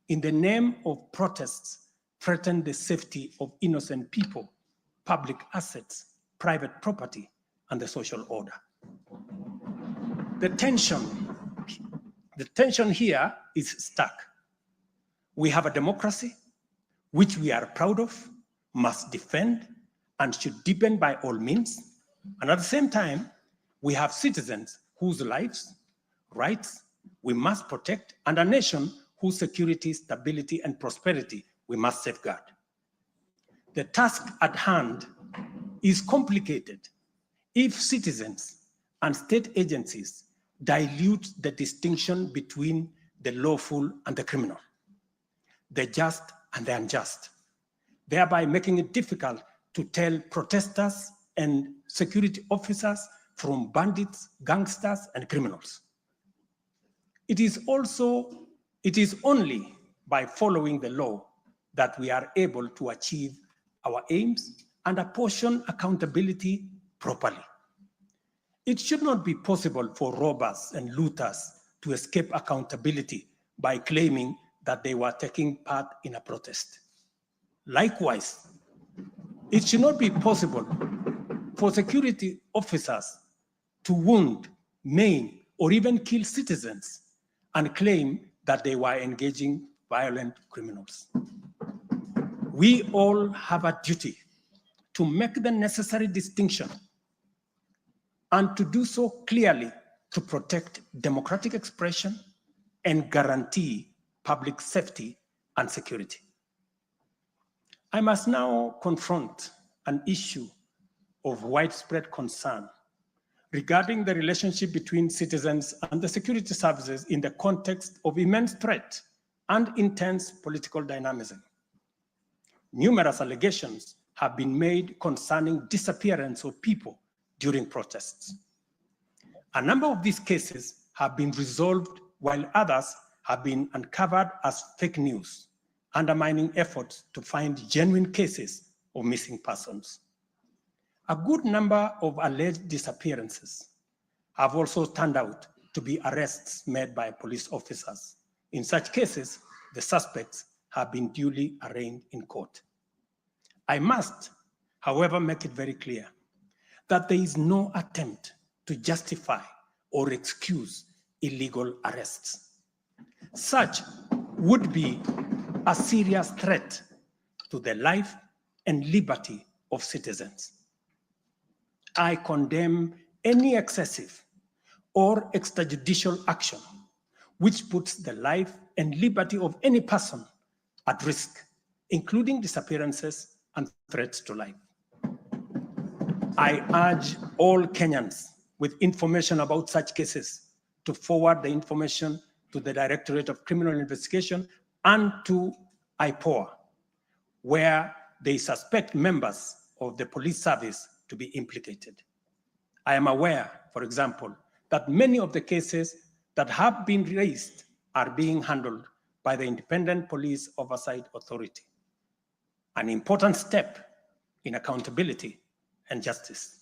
Speaker 4: in the name of protests threaten the safety of innocent people, public assets, private property, and the social order. The tension here is stark. We have a democracy which we are proud of, must defend, and should deepen by all means. And at the same time, we have citizens whose lives, rights we must protect, and a nation whose security, stability, and prosperity we must safeguard. The task at hand is complicated if citizens and state agencies dilute the distinction between the lawful and the criminal, the just and the unjust, thereby making it difficult to tell protesters and security officers from bandits, gangsters, and criminals. It is only by following the law that we are able to achieve our aims and apportion accountability properly. It should not be possible for robbers and looters to escape accountability by claiming that they were taking part in a protest. Likewise, it should not be possible for security officers to wound, maim, or even kill citizens and claim that they were engaging violent criminals. We all have a duty to make the necessary distinction and to do so clearly to protect democratic expression and guarantee public safety and security. I must now confront an issue of widespread concern regarding the relationship between citizens and the security services in the context of immense threat and intense political dynamism. Numerous allegations have been made concerning disappearance of people during protests. A number of these cases have been resolved, while others have been uncovered as fake news, undermining efforts to find genuine cases of missing persons. A good number of alleged disappearances have also turned out to be arrests made by police officers. In such cases, the suspects have been duly arraigned in court. I must, however, make it very clear that there is no attempt to justify or excuse illegal arrests. Such would be a serious threat to the life and liberty of citizens. I condemn any excessive or extrajudicial action which puts the life and liberty of any person at risk, including disappearances and threats to life. I urge all Kenyans with information about such cases to forward the information to the Directorate of Criminal Investigation and to IPOA, where they suspect members of the police service to be implicated. I am aware, for example, that many of the cases that have been raised are being handled by the Independent Police Oversight Authority, an important step in accountability and justice.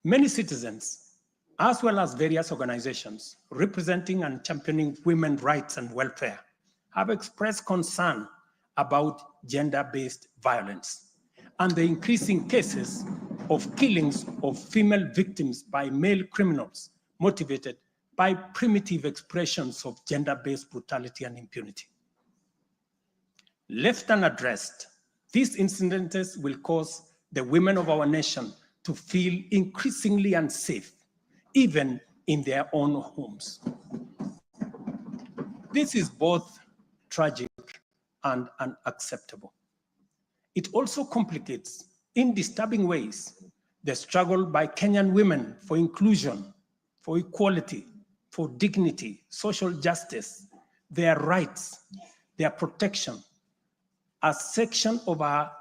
Speaker 4: Many citizens, as well as various organizations representing and championing women's rights and welfare, have expressed concern about gender-based violence and the increasing cases of killings of female victims by male criminals motivated by primitive expressions of gender-based brutality and impunity. Left unaddressed, these incidences will cause the women of our nation to feel increasingly unsafe, even in their own homes. This is both tragic and unacceptable. It also complicates, in disturbing ways, the struggle by Kenyan women for inclusion, for equality, for dignity, social justice, their rights, their protection, a section of our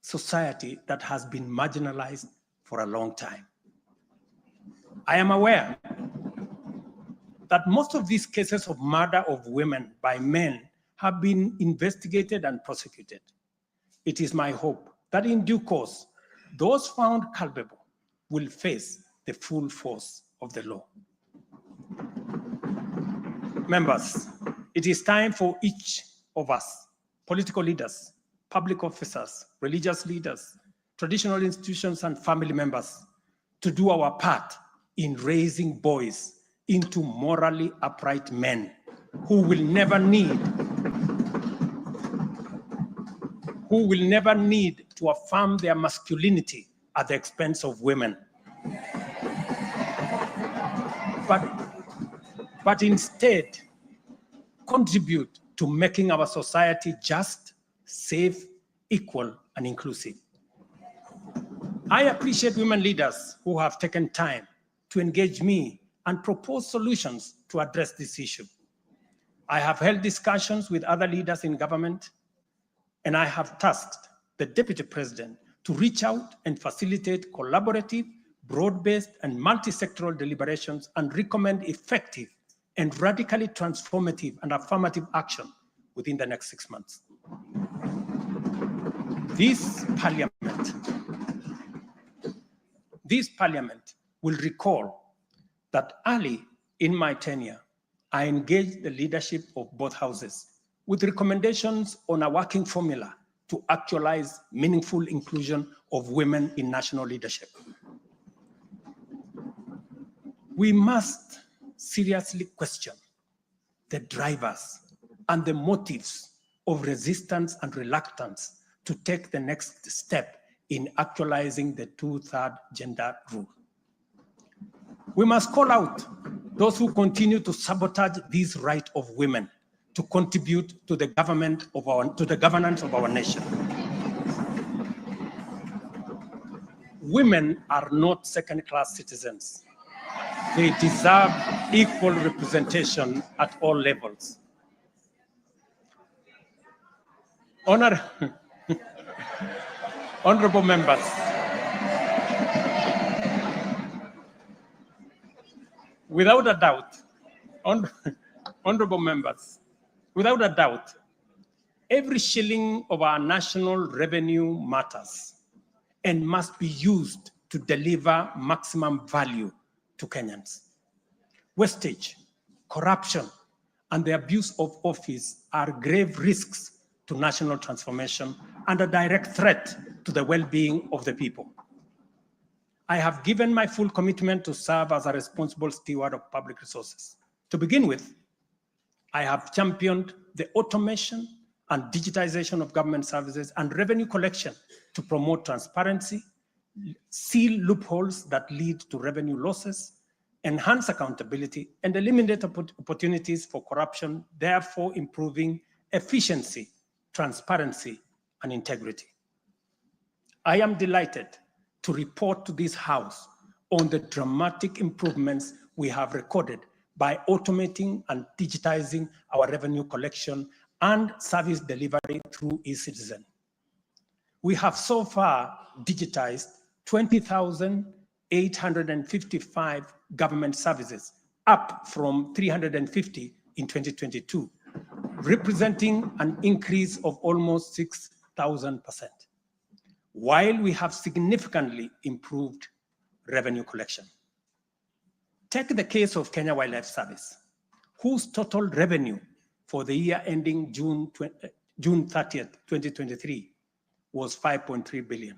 Speaker 4: society that has been marginalized for a long time. I am aware that most of these cases of murder of women by men have been investigated and prosecuted. It is my hope that in due course, those found culpable will face the full force of the law. Members, it is time for each of us, political leaders, public officers, religious leaders, traditional institutions, and family members, to do our part in raising boys into morally upright men who will never need to affirm their masculinity at the expense of women. But instead, contribute to making our society just, safe, equal, and inclusive. I appreciate women leaders who have taken time to engage me and propose solutions to address this issue. I have held discussions with other leaders in government, and I have tasked the Deputy President to reach out and facilitate collaborative, broad-based, and multi-sectoral deliberations and recommend effective and radically transformative and affirmative action within the next 6 months. This parliament will recall that early in my tenure, I engaged the leadership of both houses with recommendations on a working formula to actualize meaningful inclusion of women in national leadership. We must seriously question the drivers and the motives of resistance and reluctance to take the next step in actualizing the 2/3 gender rule. We must call out those who continue to sabotage this right of women to contribute to the governance of our nation. Women are not second-class citizens. They deserve equal representation at all levels. Honorable members, without a doubt, honorable members, without a doubt, every shilling of our national revenue matters and must be used to deliver maximum value to Kenyans. Wastage, corruption, and the abuse of office are grave risks to national transformation and a direct threat to the well-being of the people. I have given my full commitment to serve as a responsible steward of public resources. To begin with, I have championed the automation and digitization of government services and revenue collection to promote transparency, seal loopholes that lead to revenue losses, enhance accountability, and eliminate opportunities for corruption, therefore improving efficiency, transparency, and integrity. I am delighted to report to this House on the dramatic improvements we have recorded by automating and digitizing our revenue collection and service delivery through eCitizen. We have so far digitized 20,855 government services, up from 350 in 2022, representing an increase of almost 6,000%, while we have significantly improved revenue collection. Take the case of Kenya Wildlife Service, whose total revenue for the year ending June 30th, 2023 was 5.3 billion.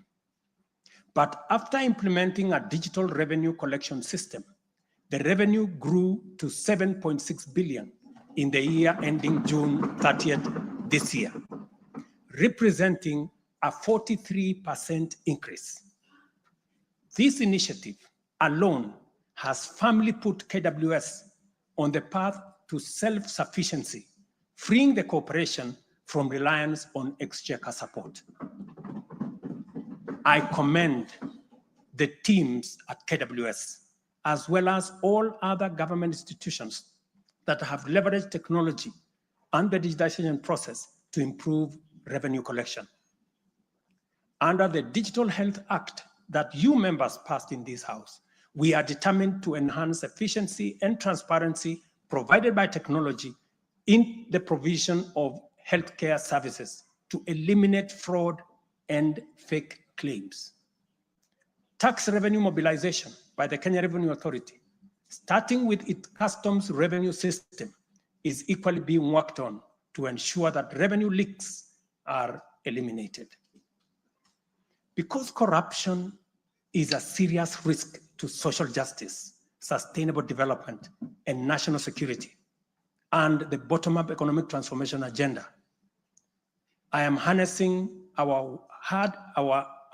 Speaker 4: But after implementing a digital revenue collection system, the revenue grew to 7.6 billion in the year ending June 30th this year, representing a 43% increase. This initiative alone has firmly put KWS on the path to self-sufficiency, freeing the corporation from reliance on exchequer support. I commend the teams at KWS, as well as all other government institutions that have leveraged technology and the digitization process to improve revenue collection. Under the Digital Health Act that you members passed in this House, we are determined to enhance efficiency and transparency provided by technology in the provision of healthcare services to eliminate fraud and fake claims. Tax revenue mobilization by the Kenya Revenue Authority, starting with its customs revenue system, is equally being worked on to ensure that revenue leaks are eliminated. Because corruption is a serious risk to social justice, sustainable development, and national security, and the bottom-up economic transformation agenda, I am harnessing our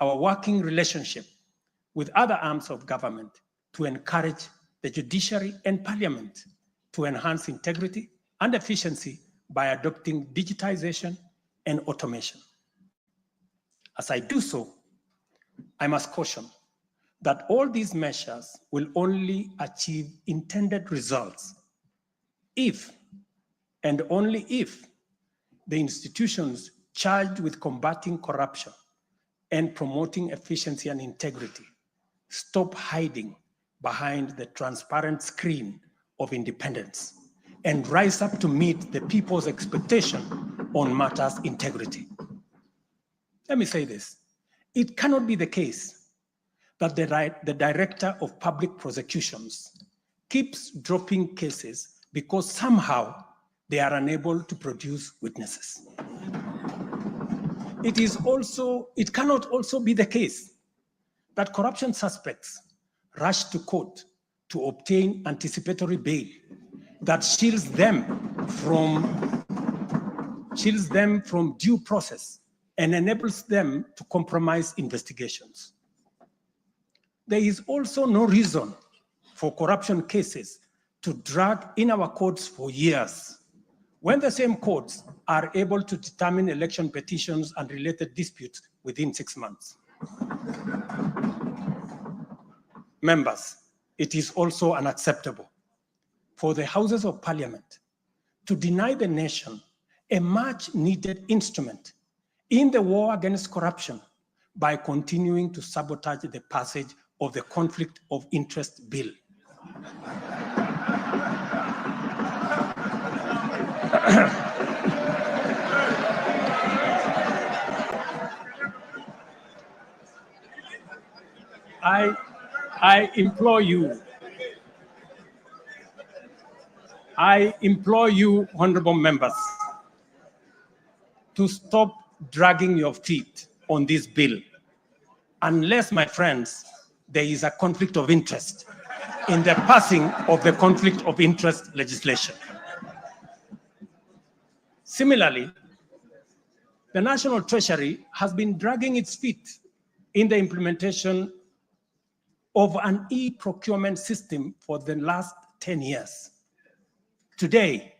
Speaker 4: working relationship with other arms of government to encourage the judiciary and parliament to enhance integrity and efficiency by adopting digitization and automation. As I do so, I must caution that all these measures will only achieve intended results if, and only if, the institutions charged with combating corruption and promoting efficiency and integrity stop hiding behind the transparent screen of independence and rise up to meet the people's expectation on matters integrity. Let me say this. It cannot be the case that the Director of Public Prosecutions keeps dropping cases because somehow they are unable to produce witnesses. It cannot also be the case that corruption suspects rush to court to obtain anticipatory bail that shields them from due process and enables them to compromise investigations. There is also no reason for corruption cases to drag in our courts for years, when the same courts are able to determine election petitions and related disputes within 6 months. Members, it is also unacceptable for the Houses of Parliament to deny the nation a much-needed instrument in the war against corruption by continuing to sabotage the passage of the Conflict of Interest Bill. I implore you, honorable members, to stop dragging your feet on this bill, unless, my friends, there is a conflict of interest in the passing of the conflict of interest legislation. Similarly, the National Treasury has been dragging its feet in the implementation of an e-procurement system for the last 10 years. Today,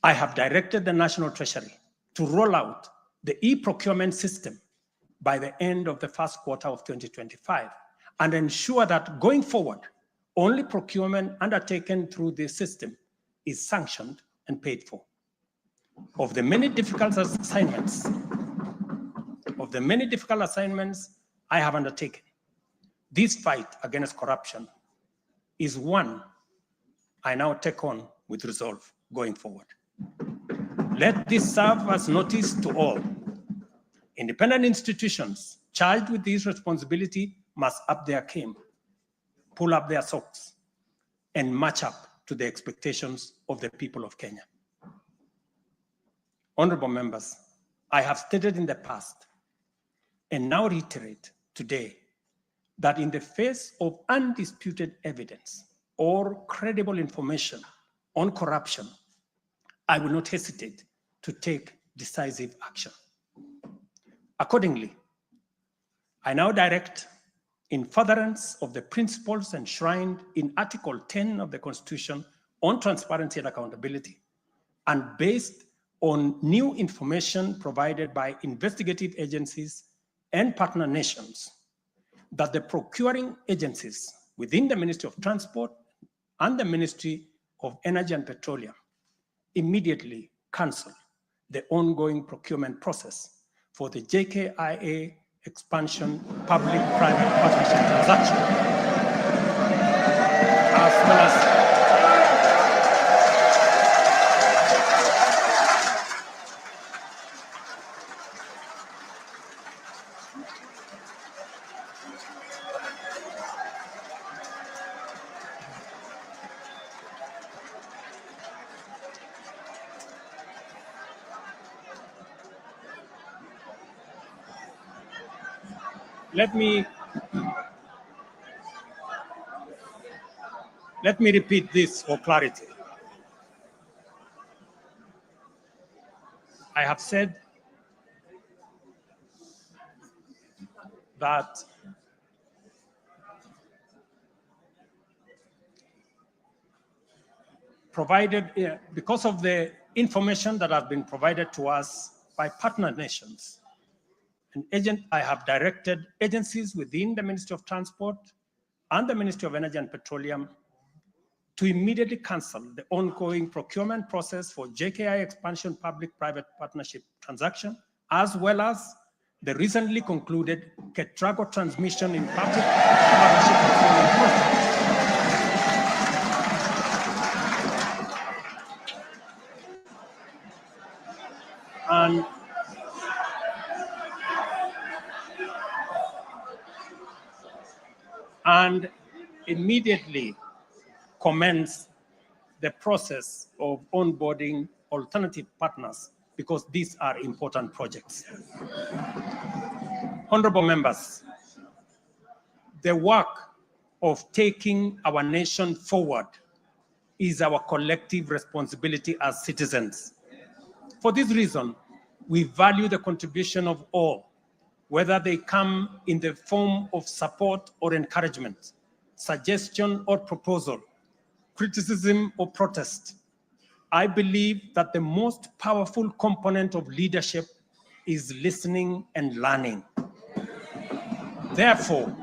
Speaker 4: I have directed the National Treasury to roll out the e-procurement system by the end of the first quarter of 2025 and ensure that going forward, only procurement undertaken through this system is sanctioned and paid for. Of the many difficult assignments I have undertaken, this fight against corruption is one I now take on with resolve going forward. Let this serve as notice to all. Independent institutions charged with this responsibility must up their game, pull up their socks, and match up to the expectations of the people of Kenya. Honorable members, I have stated in the past and now reiterate today that in the face of undisputed evidence or credible information on corruption, I will not hesitate to take decisive action. Accordingly, I now direct, in furtherance of the principles enshrined in Article 10 of the Constitution on transparency and accountability, and based on new information provided by investigative agencies and partner nations, that the procuring agencies within the Ministry of Transport and the Ministry of Energy and Petroleum immediately cancel the ongoing procurement process for the JKIA expansion public-private partnership transaction, as well as Let me repeat this for clarity. I have said that provided, because of the information that has been provided to us by partner nations, I have directed agencies within the Ministry of Transport and the Ministry of Energy and Petroleum to immediately cancel the ongoing procurement process for JKI expansion public-private partnership transaction, as well as the recently concluded Ketrago transmission in public partnership procurement process. And immediately commence the process of onboarding alternative partners, because these are important projects. Honorable members, the work of taking our nation forward is our collective responsibility as citizens. For this reason, we value the contribution of all, whether they come in the form of support or encouragement, suggestion or proposal, criticism or protest. I believe that the most powerful component of leadership is listening and learning. Therefore,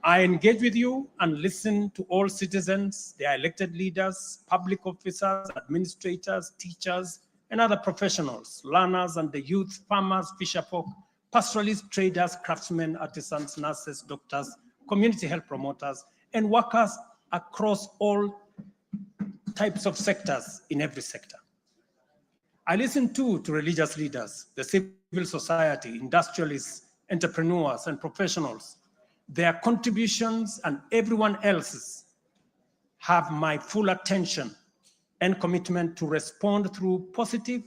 Speaker 4: I engage with you and listen to all citizens, their elected leaders, public officers, administrators, teachers, and other professionals, learners and the youth, farmers, fisherfolk, pastoralists, traders, craftsmen, artisans, nurses, doctors, community health promoters, and workers across all types of sectors in every sector. I listen too to religious leaders, the civil society, industrialists, entrepreneurs, and professionals. Their contributions and everyone else's have my full attention and commitment to respond through positive,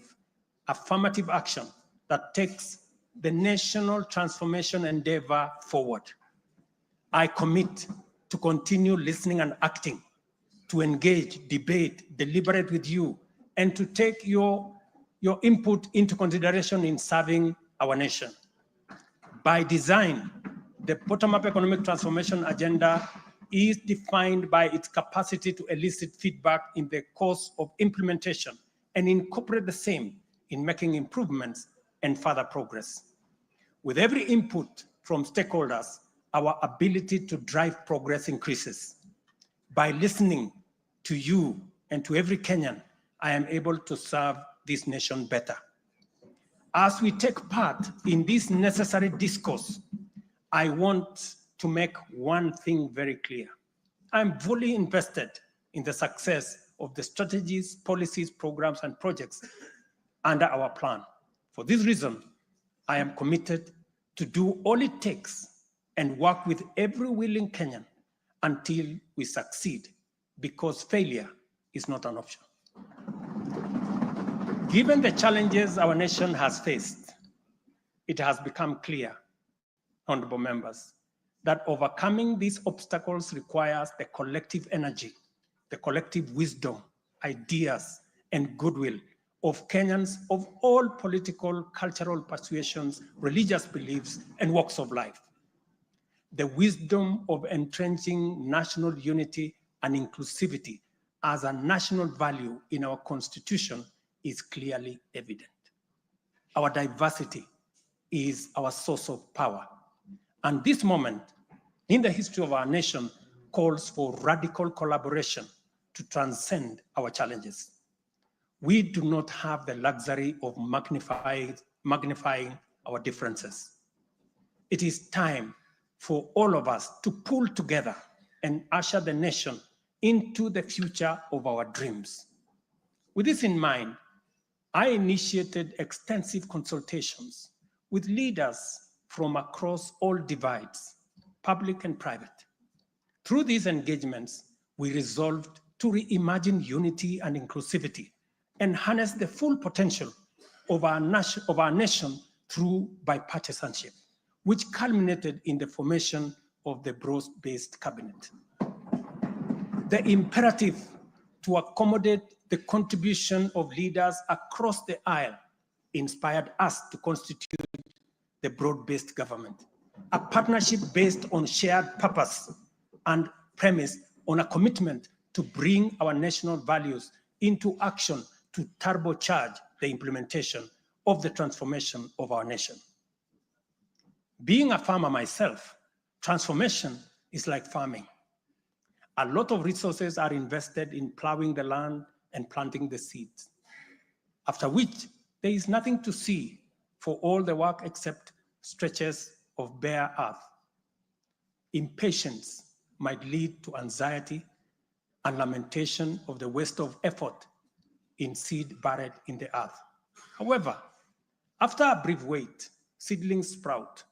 Speaker 4: affirmative action that takes the national transformation endeavor forward. I commit to continue listening and acting, to engage, debate, deliberate with you, and to take your input into consideration in serving our nation. By design, the bottom-up economic transformation agenda is defined by its capacity to elicit feedback in the course of implementation and incorporate the same in making improvements and further progress. With every input from stakeholders, our ability to drive progress increases. By listening to you and to every Kenyan, I am able to serve this nation better. As we take part in this necessary discourse, I want to make one thing very clear. I'm fully invested in the success of the strategies, policies, programs, and projects under our plan. For this reason, I am committed to do all it takes and work with every willing Kenyan until we succeed, because failure is not an option. Given the challenges our nation has faced, it has become clear, honorable members, that overcoming these obstacles requires the collective energy, the collective wisdom, ideas, and goodwill of Kenyans of all political, cultural persuasions, religious beliefs, and walks of life. The wisdom of entrenching national unity and inclusivity as a national value in our Constitution is clearly evident. Our diversity is our source of power. And this moment in the history of our nation calls for radical collaboration to transcend our challenges. We do not have the luxury of magnifying our differences. It is time for all of us to pull together and usher the nation into the future of our dreams. With this in mind, I initiated extensive consultations with leaders from across all divides, public and private. Through these engagements, we resolved to reimagine unity and inclusivity and harness the full potential of our nation through bipartisanship, which culminated in the formation of the broad-based cabinet. The imperative to accommodate the contribution of leaders across the aisle inspired us to constitute the broad-based government, a partnership based on shared purpose and premised on a commitment to bring our national values into action to turbocharge the implementation of the transformation of our nation. Being a farmer myself, transformation is like farming. A lot of resources are invested in plowing the land and planting the seeds, after which there is nothing to see for all the work except stretches of bare earth. Impatience might lead to anxiety and lamentation of the waste of effort in seed buried in the earth. However, after a brief wait, seedlings sprout,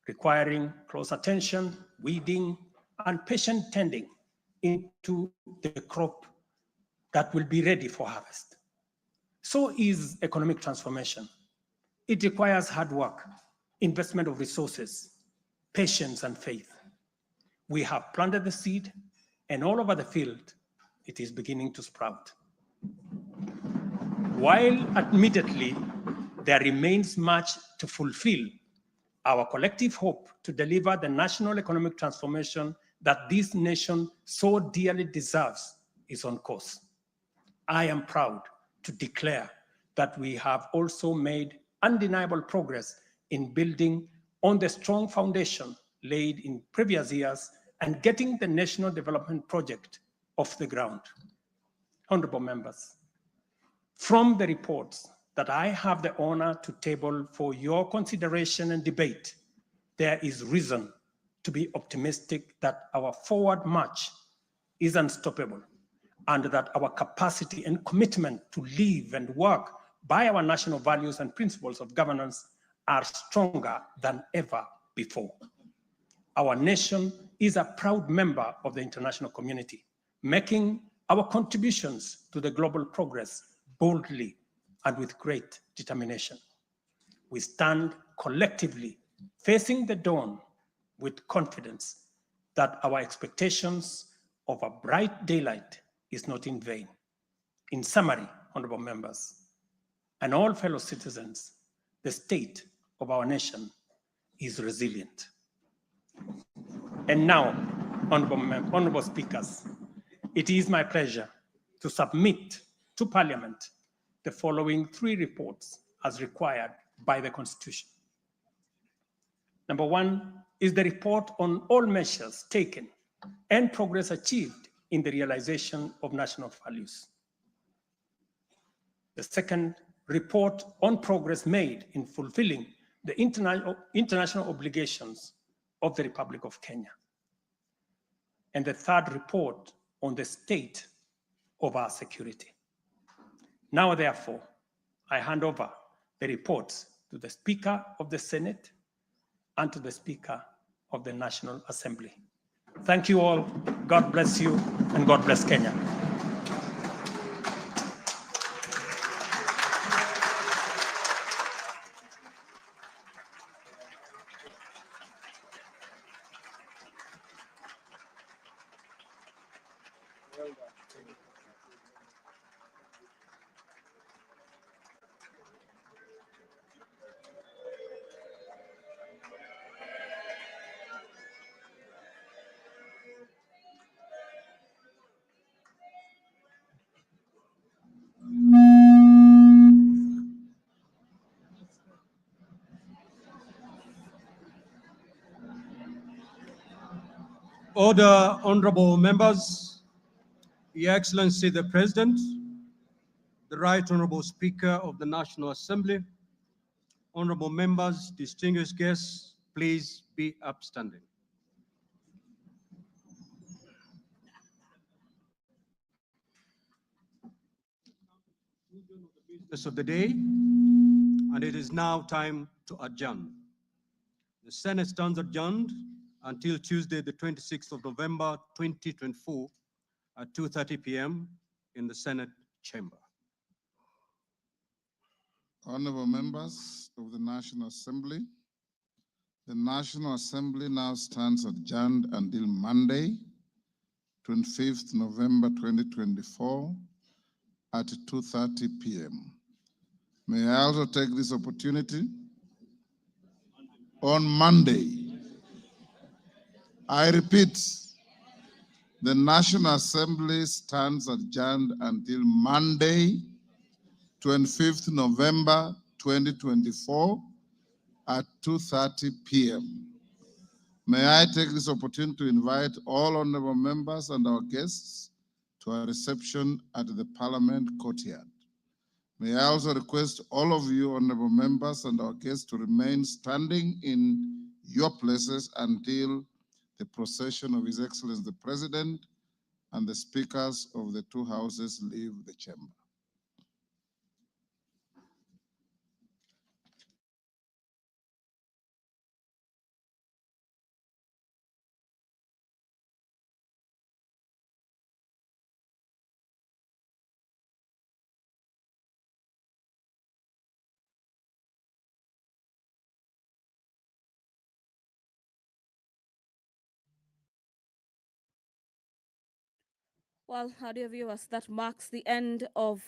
Speaker 4: requiring close attention, weeding, and patient tending into the crop that will be ready for harvest. So is economic transformation. It requires hard work, investment of resources, patience, and faith. We have planted the seed, and all over the field, it is beginning to sprout. While admittedly, there remains much to fulfill, our collective hope to deliver the national economic transformation that this nation so dearly deserves is on course. I am proud to declare that we have also made undeniable progress in building on the strong foundation laid in previous years and getting the National Development Project off the ground. Honorable members, from the reports that I have the honor to table for your consideration and debate, there is reason to be optimistic that our forward march is unstoppable and that our capacity and commitment to live and work by our national values and principles of governance are stronger than ever before. Our nation is a proud member of the international community, making our contributions to the global progress boldly and with great determination. We stand collectively facing the dawn with confidence that our expectations of a bright daylight is not in vain. In summary, honorable members, and all fellow citizens, the state of our nation is resilient. And now, honorable speakers, it is my pleasure to submit to Parliament the following 3 reports as required by the Constitution. Number 1 is the report on all measures taken and progress achieved in the realization of national values. The second, report on progress made in fulfilling the international obligations of the Republic of Kenya. And the third, report on the state of our security. Now, therefore, I hand over the reports to the Speaker of the Senate and to the Speaker of the National Assembly. Thank you all. God bless you, and God bless Kenya.
Speaker 2: Order, honorable members, Your Excellency the President, the Right Honorable Speaker of the National Assembly, honorable members, distinguished guests, please be upstanding. Business of the day, and it is now time to adjourn. The Senate stands adjourned until Tuesday, the 26th of November, 2024 at 2:30 p.m. in the Senate chamber.
Speaker 3: Honorable members of the National Assembly, the National Assembly now stands adjourned until Monday, 25th November 2024 at 2:30 p.m. May I also take this opportunity on Monday. I repeat, the National Assembly stands adjourned until Monday, 25th November 2024 at 2:30 p.m. May I take this opportunity to invite all honorable members and our guests to a reception at the Parliament courtyard. May I also request all of you honorable members and our guests to remain standing in your places until the procession of His Excellency the President and the speakers of the two houses leave the chamber.
Speaker 1: Well, how dear viewers, that marks the end of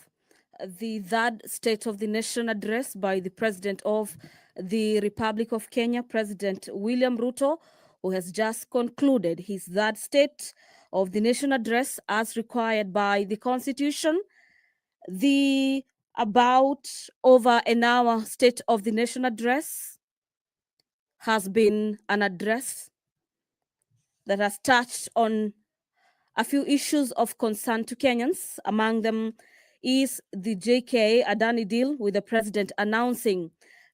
Speaker 1: the third State of the Nation address by the President of the Republic of Kenya, President William Ruto, who has just concluded his third State of the Nation address as required by the Constitution. The about over an hour State of the Nation address has been an address that has touched on a few issues of concern to Kenyans. Among them is the JK Adani deal, with the president announcing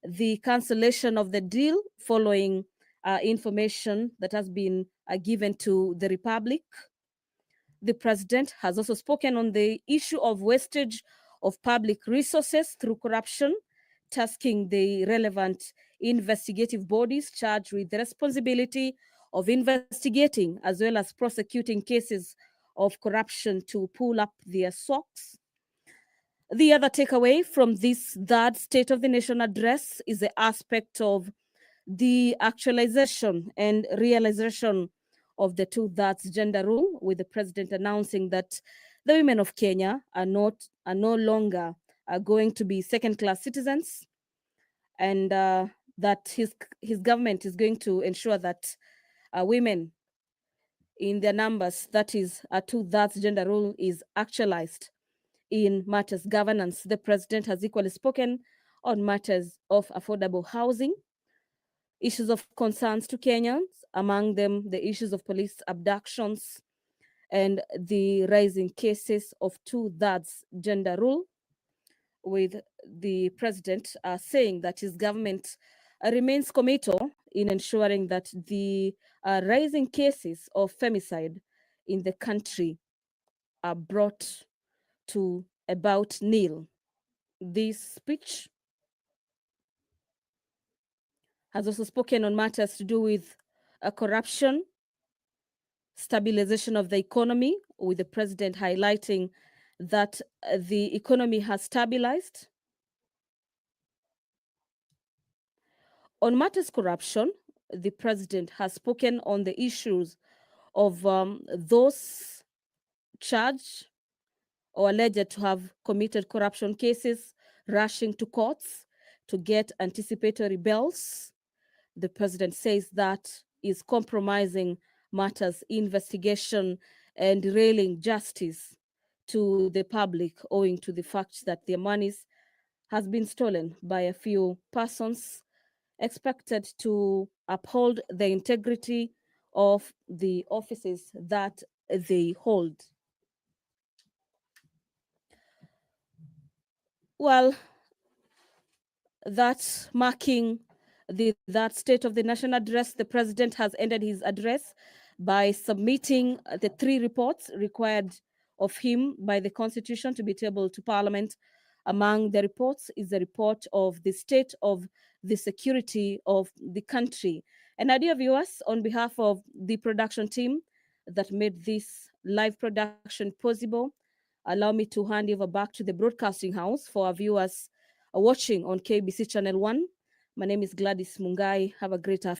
Speaker 1: the cancellation of the deal following information that has been given to the Republic. The president has also spoken on the issue of wastage of public resources through corruption, tasking the relevant investigative bodies charged with the responsibility of investigating as well as prosecuting cases of corruption to pull up their socks. The other takeaway from this third State of the Nation address is the aspect of the actualization and realization of the two-thirds gender rule, with the president announcing that the women of Kenya are no longer going to be second-class citizens, and that his government is going to ensure that women in their numbers, that is a two-thirds gender rule, is actualized in matters governance. The president has equally spoken on matters of affordable housing, issues of concerns to Kenyans, among them the issues of police abductions and the rising cases of two-thirds gender rule, with the president saying that his government remains committed in ensuring that the rising cases of femicide in the country are brought to about nil. This speech has also spoken on matters to do with corruption, stabilization of the economy, with the president highlighting that the economy has stabilized. On matters corruption, the president has spoken on the issues of those charged or alleged to have committed corruption cases, rushing to courts to get anticipatory bails. The president says that is compromising matters investigation and derailing justice to the public owing to the fact that their monies has been stolen by a few persons expected to uphold the integrity of the offices that they hold. Well, that's marking that State of the Nation address. The president has ended his address by submitting the 3 reports required of him by the Constitution to be tabled to Parliament. Among the reports is the report of the state of the security of the country. And dear viewers, on behalf of the production team that made this live production possible, allow me to hand over back to the broadcasting house for our viewers watching on KBC Channel 1. My name is Gladys Mungai. Have a great afternoon.